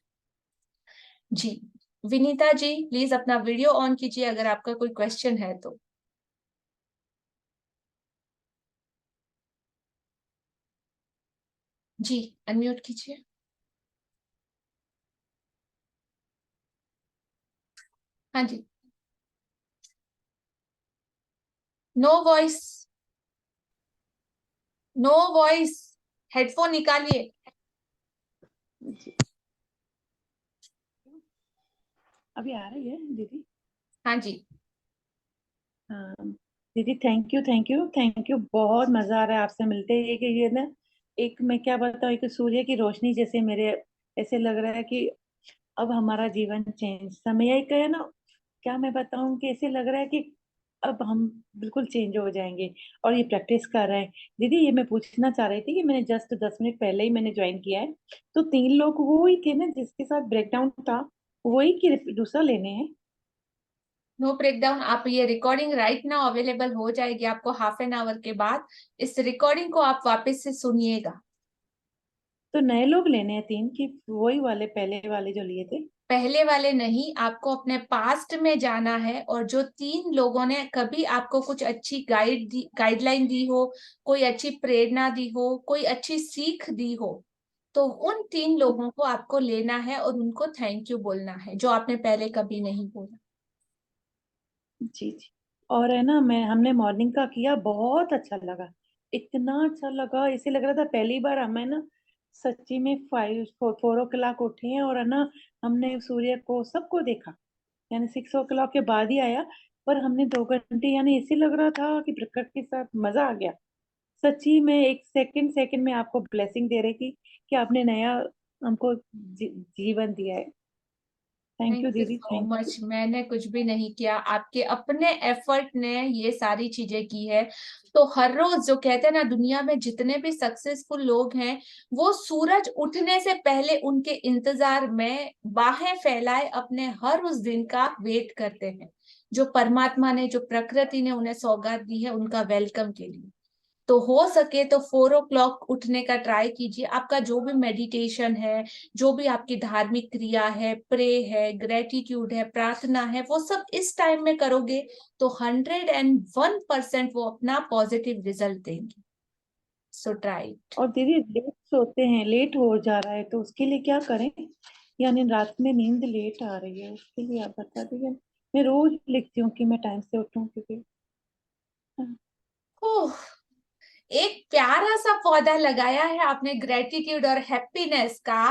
जी। विनीता जी प्लीज अपना वीडियो ऑन कीजिए अगर आपका कोई क्वेश्चन है तो। जी अनम्यूट कीजिए। हाँ जी, no voice, no voice, headphone निकालिए। अभी आ रही है दीदी? हाँ जी। हाँ दीदी, thank you thank you thank you, बहुत मजा आ रहा है आपसे मिलते ही। कि ये ना, एक मैं क्या बताऊँ, एक सूर्य की रोशनी जैसे मेरे ऐसे लग रहा है कि अब हमारा जीवन चेंज, समय एक है ना, क्या मैं बताऊं कि ऐसे लग रहा है कि अब हम बिल्कुल चेंज हो जाएंगे। और ये प्रैक्टिस कर रहे हैं दीदी। ये मैं पूछना चाह रही थी कि मैंने जस्ट 10 मिनट पहले ही मैंने ज्वाइन किया है, तो 3 लोग वो ही थे ना जिसके साथ ब्रेकडाउन था, वही कि दूसरा लेने हैं? नो ब्रेकडाउन, आप ये रिकॉर्डिंग राइट नाउ अवेलेबल हो जाएगी आपको हाफ एन आवर के बाद। इस रिकॉर्डिंग को आप वापस से सुनिएगा। तो नए लोग लेने हैं 3 की वही वाले पहले वाले जो लिए थे? पहले वाले नहीं, आपको अपने पास्ट में जाना है, और जो 3 लोगों ने कभी आपको कुछ अच्छी गाइडलाइन दी हो, कोई अच्छी प्रेरणा दी हो, कोई अच्छी सीख दी हो, तो उन 3 लोगों को आपको लेना है और उनको थैंक यू बोलना है, जो आपने पहले कभी नहीं बोला। जी जी। और है ना, मैं हमने मॉर्निंग का किया, बहुत अच्छा लगा, इतना अच्छा लगा, ऐसे लग रहा था पहली बार हमें ना सच्ची में 4 o'clock उठे हैं। और है ना, हमने सूर्य को सबको देखा, यानी 6 o'clock के बाद ही आया, पर हमने 2 घंटे, यानी ऐसे लग रहा था कि प्रकृति के साथ मजा आ गया। सच्ची में एक सेकंड सेकंड में आपको ब्लेसिंग दे रही थी कि आपने नया हमको जीवन दिया है। थैंक थैंक यू यू दीदी, सो थैंक यू। मच। मैंने कुछ भी नहीं किया, आपके अपने एफर्ट ने ये सारी चीजें की है। तो हर रोज जो कहते हैं ना, दुनिया में जितने भी सक्सेसफुल लोग हैं, वो सूरज उठने से पहले उनके इंतजार में बाहें फैलाए अपने हर उस दिन का वेट करते हैं, जो परमात्मा ने, जो प्रकृति ने उन्हें सौगात दी है उनका वेलकम के लिए। तो हो सके तो 4 o'clock उठने का ट्राई कीजिए। आपका जो भी मेडिटेशन है, जो भी आपकी धार्मिक क्रिया है, प्रे है, ग्रेटिट्यूड है, प्रार्थना है, वो सब इस टाइम में करोगे तो 101% वो अपना पॉजिटिव रिजल्ट देंगे। So try it. और दीदी, लेट सोते हैं, लेट हो जा रहा है, तो उसके लिए क्या करें? यानी रात में नींद लेट आ रही है, उसके लिए आप बता दीजिए। मैं रोज लिखती हूँ कि मैं टाइम से उठूं, क्योंकि हाँ। ओह, एक प्यारा सा पौधा लगाया है आपने ग्रेटिट्यूड और हैप्पीनेस का।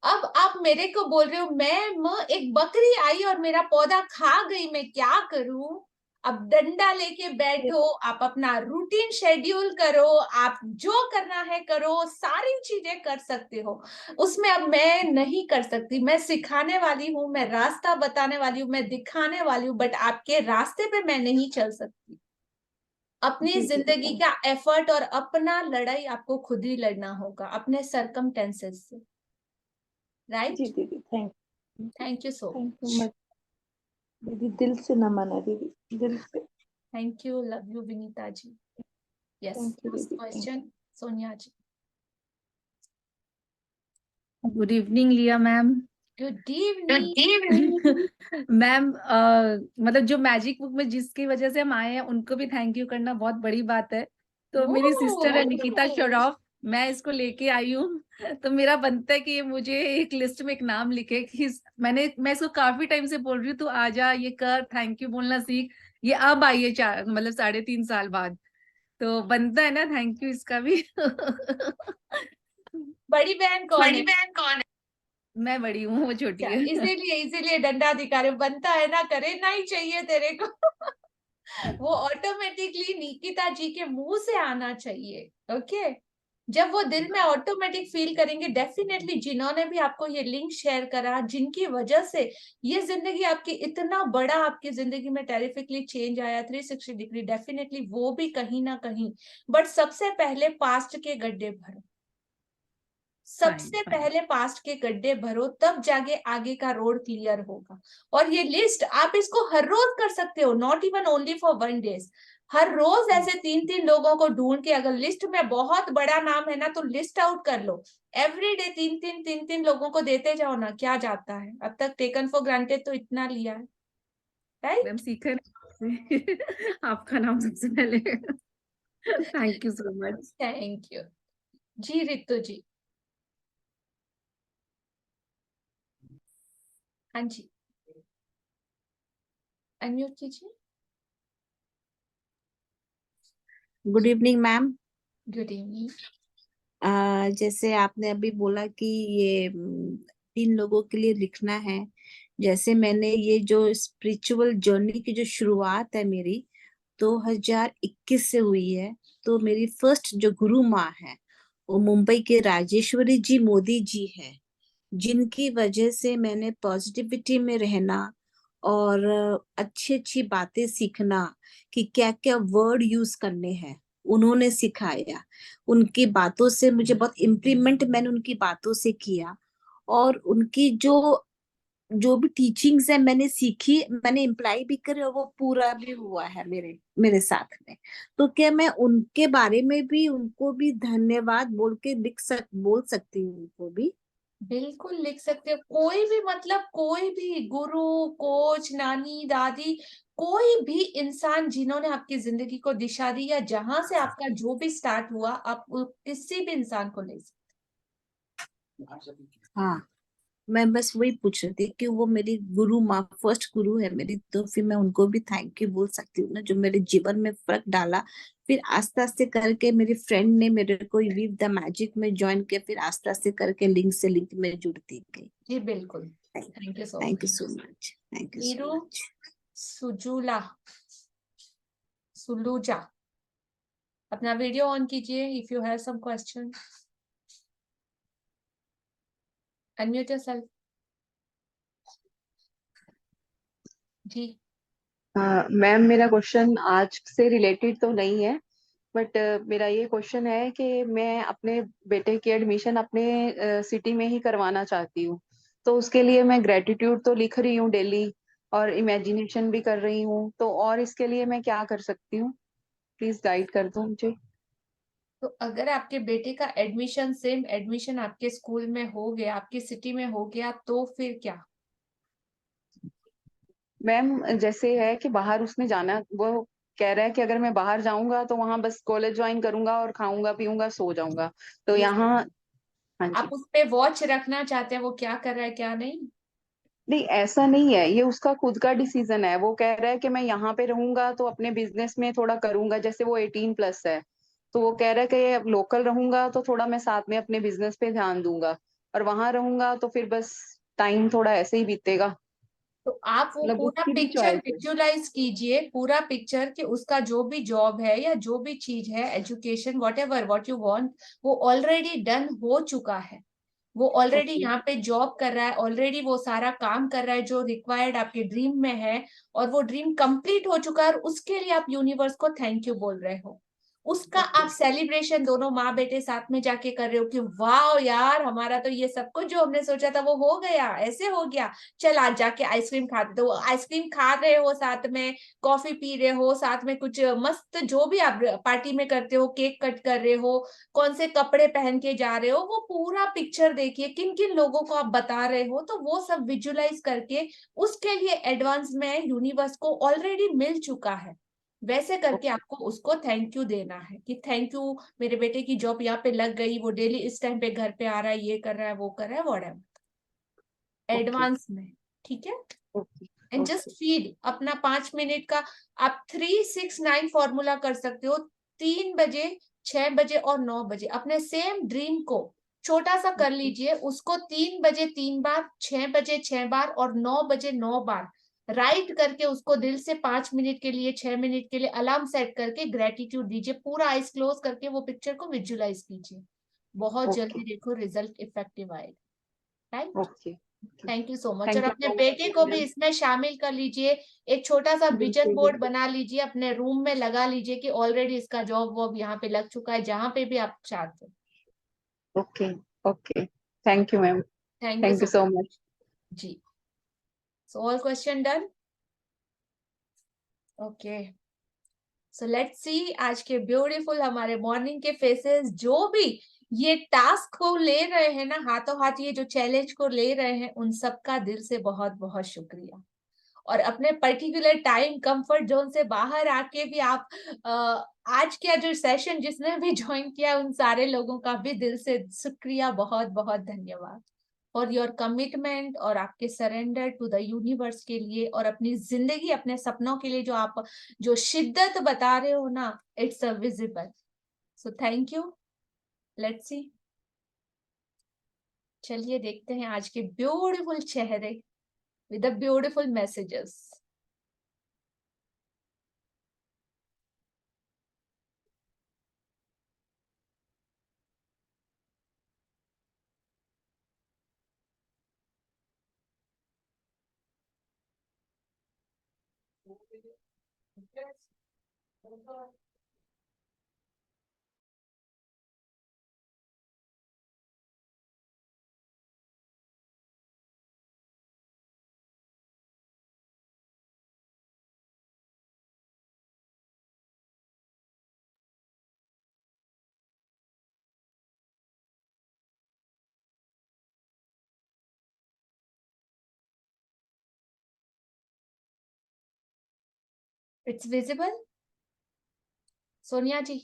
अब आप मेरे को बोल रहे हो मैम एक बकरी आई और मेरा पौधा खा गई, मैं क्या करूं? अब डंडा लेके बैठो, आप अपना रूटीन शेड्यूल करो, आप जो करना है करो, सारी चीजें कर सकते हो। उसमें अब मैं नहीं कर सकती, मैं सिखाने वाली हूँ, मैं रास्ता बताने वाली हूँ, मैं दिखाने वाली हूँ, बट आपके रास्ते पे मैं नहीं चल सकती। अपनी जी जी जिंदगी का एफर्ट और अपना लड़ाई आपको खुद ही लड़ना होगा अपने सरकमटेंसेस से, जी राइट? दीदी, thank thank you so thank you much. Much दीदी, दिल से नमन है दीदी, दिल से। Thank you, love you Vinita ji. Yes, thank you last दीदी, thank question Sonia ji. Good evening लिया मैम। Good evening. मैम मतलब जो मैजिक बुक में जिसकी वजह से हम आए हैं उनको भी थैंक यू करना बहुत बड़ी बात है। तो मेरी सिस्टर है निकिता श्रॉफ, मैं इसको लेके आई हूँ। तो मेरा बनता है कि ये मुझे एक लिस्ट में एक नाम लिखे कि मैं इसको काफी टाइम से बोल रही हूँ, तू आजा ये कर, थैंक यू बोलना सीख। ये अब आई है 3.5 साल बाद, तो बनता है ना थैंक यू इसका भी। बड़ी बहन कौन है? मैं बड़ी हूँ, वो छोटी है। इसीलिए इसीलिए डंडा दिखा रहे हो। बनता है ना, करे ना ही चाहिए तेरे को। वो ऑटोमेटिकली निकिता जी के मुंह से आना चाहिए। ओके, जब वो दिल में ऑटोमेटिक फील करेंगे, डेफिनेटली जिन्होंने भी आपको ये लिंक शेयर करा, जिनकी वजह से ये जिंदगी आपकी इतना बड़ा, आपकी जिंदगी में टेरिफिकली चेंज आया 360 डिग्री, डेफिनेटली वो भी कहीं ना कहीं। बट सबसे पहले पास्ट के गड्ढे भरो, सबसे फाइन। पहले पास्ट के गड्ढे भरो, तब जाके आगे का रोड क्लियर होगा। और ये लिस्ट आप इसको हर रोज कर सकते हो, not even only for 1 days. हर रोज ऐसे 3-3 लोगों को ढूंढ के, अगर लिस्ट में बहुत बड़ा नाम है ना तो लिस्ट आउट कर लो। एवरी डे 3-3 लोगों को देते जाओ ना, क्या जाता है? अब तक टेकन फॉर ग्रांटेड तो इतना लिया है, राइट? मैम सीखा ना आपका नाम सबसे पहले। Thank you so much. Thank you ji. Ritu ji, हाँ जी, अनम्यूट कीजिए। Good evening ma'am. Good evening. जैसे आपने अभी बोला कि ये 3 लोगों के लिए लिखना है, जैसे मैंने ये जो स्पिरिचुअल जर्नी की जो शुरुआत है मेरी 2021 से हुई है। तो मेरी फर्स्ट जो गुरु माँ है वो मुंबई के राजेश्वरी जी मोदी जी है, जिनकी वजह से मैंने पॉजिटिविटी में रहना और अच्छी अच्छी बातें सीखना कि क्या क्या वर्ड यूज करने हैं, उन्होंने सिखाया। उनकी बातों से मुझे बहुत इम्प्लीमेंट मैंने उनकी बातों से किया, और उनकी जो जो भी टीचिंग्स है मैंने सीखी, मैंने इम्प्लाई भी करी, और वो पूरा भी हुआ है मेरे मेरे साथ में। तो क्या मैं उनके बारे में भी उनको भी धन्यवाद बोल के बोल सकती हूँ उनको भी? बिल्कुल लिख सकते हो, कोई भी, मतलब कोई भी गुरु, कोच, नानी, दादी, कोई भी इंसान जिन्होंने आपकी जिंदगी को दिशा दी, या जहां से आपका जो भी स्टार्ट हुआ, आप किसी भी इंसान को ले सकते। हाँ, मैं बस वही पूछ रही थी कि वो मेरी गुरु माँ फर्स्ट गुरु है मेरी, तो फिर मैं उनको भी थैंक यू बोल सकती हूँ ना, जो मेरे जीवन में फर्क डाला। फिर आस्ते आस्ते करके मेरी फ्रेंड ने मेरे को वीव द मैजिक में ज्वाइन किया, फिर आस्ते आस्ते करके लिंक से लिंक में जुड़ती गई। जी बिल्कुल, thank you so thank you much. So much, thank you so Neeru much. Sujula Suluja, अपना वीडियो ऑन कीजिए if you have some question. Unmute yourself ji. Ma'am, मेरा क्वेश्चन आज से रिलेटेड तो नहीं है, बट मेरा ये क्वेश्चन है कि मैं अपने बेटे की एडमिशन अपने सिटी में ही करवाना चाहती हूँ। तो उसके लिए मैं ग्रेटिट्यूड तो लिख रही हूँ डेली, और इमेजिनेशन भी कर रही हूँ, तो और इसके लिए मैं क्या कर सकती हूँ? प्लीज गाइड कर दो मुझे। तो अगर आपके बेटे का एडमिशन, सेम एडमिशन आपके स्कूल में हो गया, आपकी सिटी में हो गया, तो फिर क्या? मैम, जैसे है कि बाहर उसने जाना, वो कह रहा है कि अगर मैं बाहर जाऊंगा तो वहां बस कॉलेज ज्वाइन करूंगा और खाऊंगा पीऊंगा सो जाऊंगा, तो ये यहाँ। हाँ आप जी। उस पे वॉच रखना चाहते हैं, वो क्या कर रहा है क्या नहीं? नहीं, ऐसा नहीं है, ये उसका खुद का डिसीजन है। वो कह रहा है कि मैं यहाँ पे रहूंगा तो अपने बिजनेस में थोड़ा करूंगा, जैसे वो 18+ है, तो वो कह रहा है कि लोकल रहूंगा तो थोड़ा मैं साथ में अपने बिजनेस पे ध्यान दूंगा, और वहां रहूंगा तो फिर बस टाइम थोड़ा ऐसे ही बीतेगा। तो आप वो मतलब पूरा उसकी भी पिक्चर चॉइस है। विजुलाइज कीजिए, पूरा पिक्चर कि उसका जो भी जॉब है या जो भी चीज है, education, what ever what you want, वो ऑलरेडी डन हो चुका है। वो ऑलरेडी ओके यहाँ पे जॉब कर रहा है, ऑलरेडी वो सारा काम कर रहा है जो रिक्वायर्ड आपके ड्रीम में है, और वो ड्रीम कंप्लीट हो चुका है, और उसके लिए आप यूनिवर्स को थैंक यू बोल रहे हो। उसका आप सेलिब्रेशन दोनों माँ बेटे साथ में जाके कर रहे हो कि वाह यार, हमारा तो ये सब कुछ जो हमने सोचा था वो हो गया, ऐसे हो गया, चल आज जाके आइसक्रीम खाते। तो आइसक्रीम खा रहे हो, साथ में कॉफी पी रहे हो, साथ में कुछ मस्त जो भी आप पार्टी में करते हो, केक कट कर रहे हो, कौन से कपड़े पहन के जा रहे हो, वो पूरा पिक्चर देखिए, किन किन लोगों को आप बता रहे हो, तो वो सब विजुलाइज करके उसके लिए एडवांस में यूनिवर्स को ऑलरेडी मिल चुका है। वैसे करके आपको उसको थैंक यू देना है कि थैंक यू, मेरे बेटे की जॉब यहाँ पे लग गई, वो डेली इस टाइम पे घर पे आ रहा है, ये कर रहा है, वो कर रहा है, व्हाटएवर, ओके एडवांस में। ठीक है। Okay and just okay feel अपना 5 मिनट का, आप 3-6-9 फॉर्मूला कर सकते हो। 3 बजे, 6 बजे और 9 बजे अपने सेम ड्रीम को छोटा सा कर लीजिए, उसको 3 बजे 3 बार, 6 बजे 6 बार और 9 बजे 9 बार राइट करके उसको दिल से 5 मिनट के लिए, 6 मिनट के लिए अलार्म सेट करके ग्रेटिट्यूड दीजिए। पूरा आइस क्लोज करके वो पिक्चर को विजुलाइज कीजिए, बहुत ओके जल्दी देखो रिजल्ट इफेक्टिव आएगा। Right. Okay. Thank you so much. और थैंक यू अपने सो बेटे मच को भी मैम। इसमें शामिल कर लीजिए, एक छोटा सा विजन बिल्कुल बोर्ड बिल्कुल। बना लीजिए, अपने रूम में लगा लीजिए कि ऑलरेडी इसका जॉब वॉब यहाँ पे लग चुका है, जहां पे भी आप चाहते हो। Okay okay. Thank you ma'am. Thank you thank you so so much. Much. जी। So all question done. Okay, so let's see आज के ब्यूटीफुल हमारे मॉर्निंग के फेसेस, जो भी ये टास्क को ले रहे हैं ना, हाथों हाथ ये जो चैलेंज को ले रहे हैं, उन सबका दिल से बहुत बहुत शुक्रिया। और अपने पर्टिकुलर टाइम कंफर्ट जोन से बाहर आके भी आप आज का जो सेशन जिसने भी ज्वाइन किया, उन सारे लोगों का भी दिल से शुक्रिया, बहुत बहुत धन्यवाद फॉर योर कमिटमेंट और आपके सरेंडर टू द यूनिवर्स के लिए, और अपनी जिंदगी, अपने सपनों के लिए जो आप जो शिद्दत बता रहे हो ना, it's a visible. So thank you. Let's see, चलिए देखते हैं आज के ब्यूटीफुल चेहरे with the beautiful messages. It's visible. Sonia ji,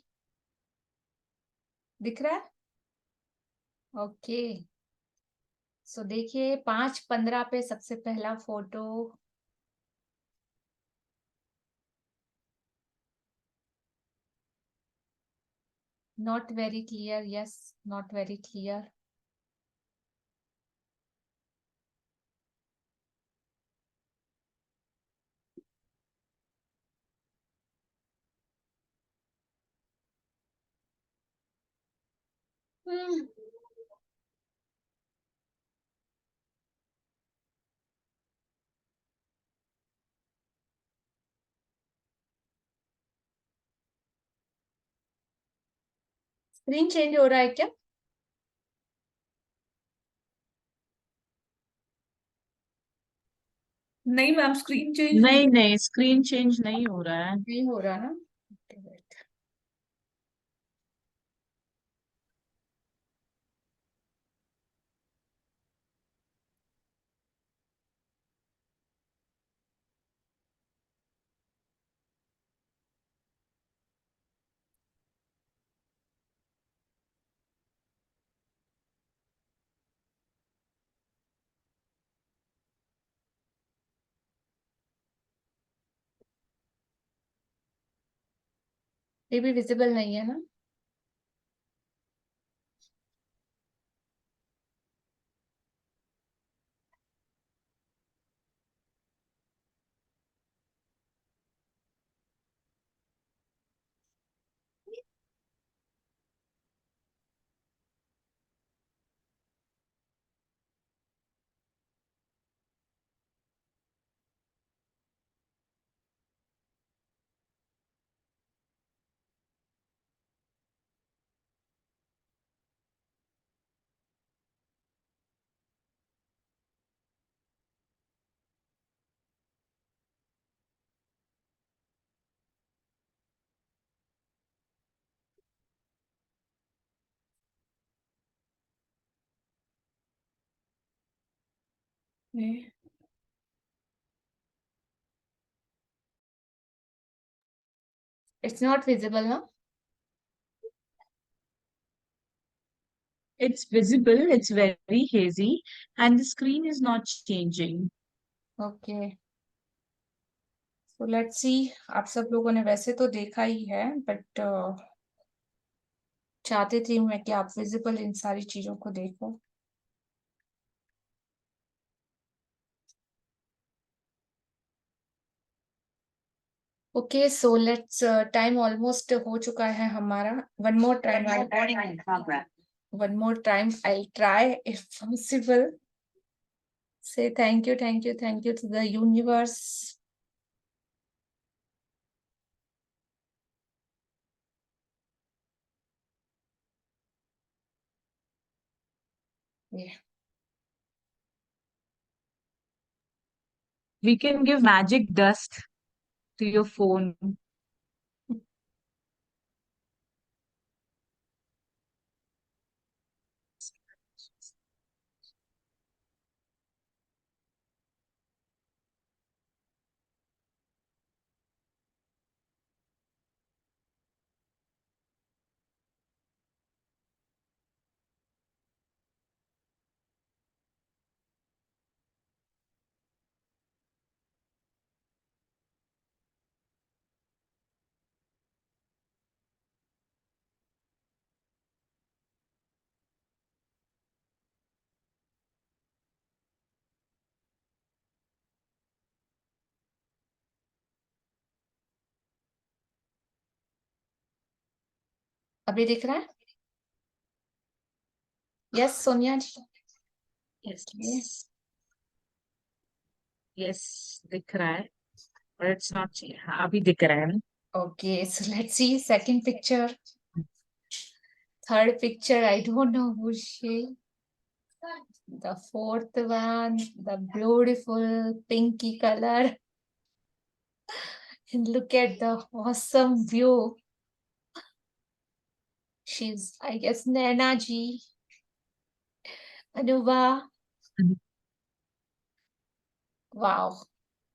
दिख रहा है? ओके। सो देखिए 5:15 पे सबसे पहला photo. Not very clear, yes, not very clear. Screen change हो रहा है क्या? नहीं मैम, स्क्रीन चेंज नहीं। नहीं नहीं, स्क्रीन चेंज नहीं हो रहा है। नहीं हो रहा ना? Okay, wait. ये भी विजिबल नहीं है ना? Okay. It's not visible, no? It's visible, it's very hazy, and the screen is not changing. Okay. So let's see. आप सब लोगों ने वैसे तो देखा ही है, but चाहती थी मैं कि आप विजिबल इन सारी चीजों को देखो. Okay, so let's time almost हो चुका है हमारा. One more time. Recording in progress. One more time. I'll try if possible. Say thank you to the universe. Yeah. We can give magic dust to your phone. अभी दिख रहा है? Yes, Sonia जी. Yes. Okay. Yes, दिख रहा है. But it's not. हाँ, अभी दिख रहा है ना. Okay, so let's see second picture. Third picture, I don't know who's she. The fourth one, the beautiful pinky color. And look at the awesome view. She's, I guess, Naina ji. Anuva. Wow.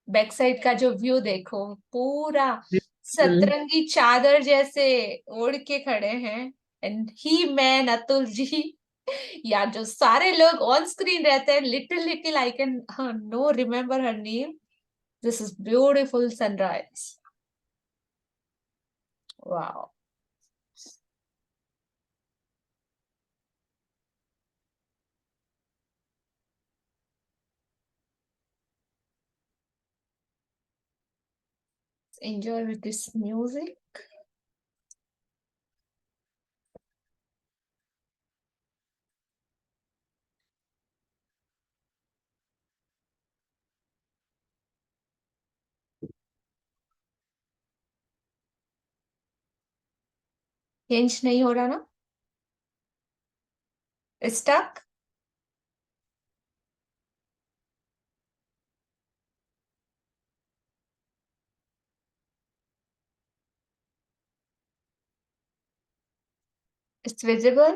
Back side का जो view देखो, पूरा सतरंगी चादर जैसे ओढ़ के खड़े हैं. And he man Atul ji, या जो सारे लोग ऑन स्क्रीन रहते हैं, little I can no remember her name. This is beautiful sunrise. Wow. Enjoy with this music. Change नहीं हो रहा ना? स्टक. It's visible.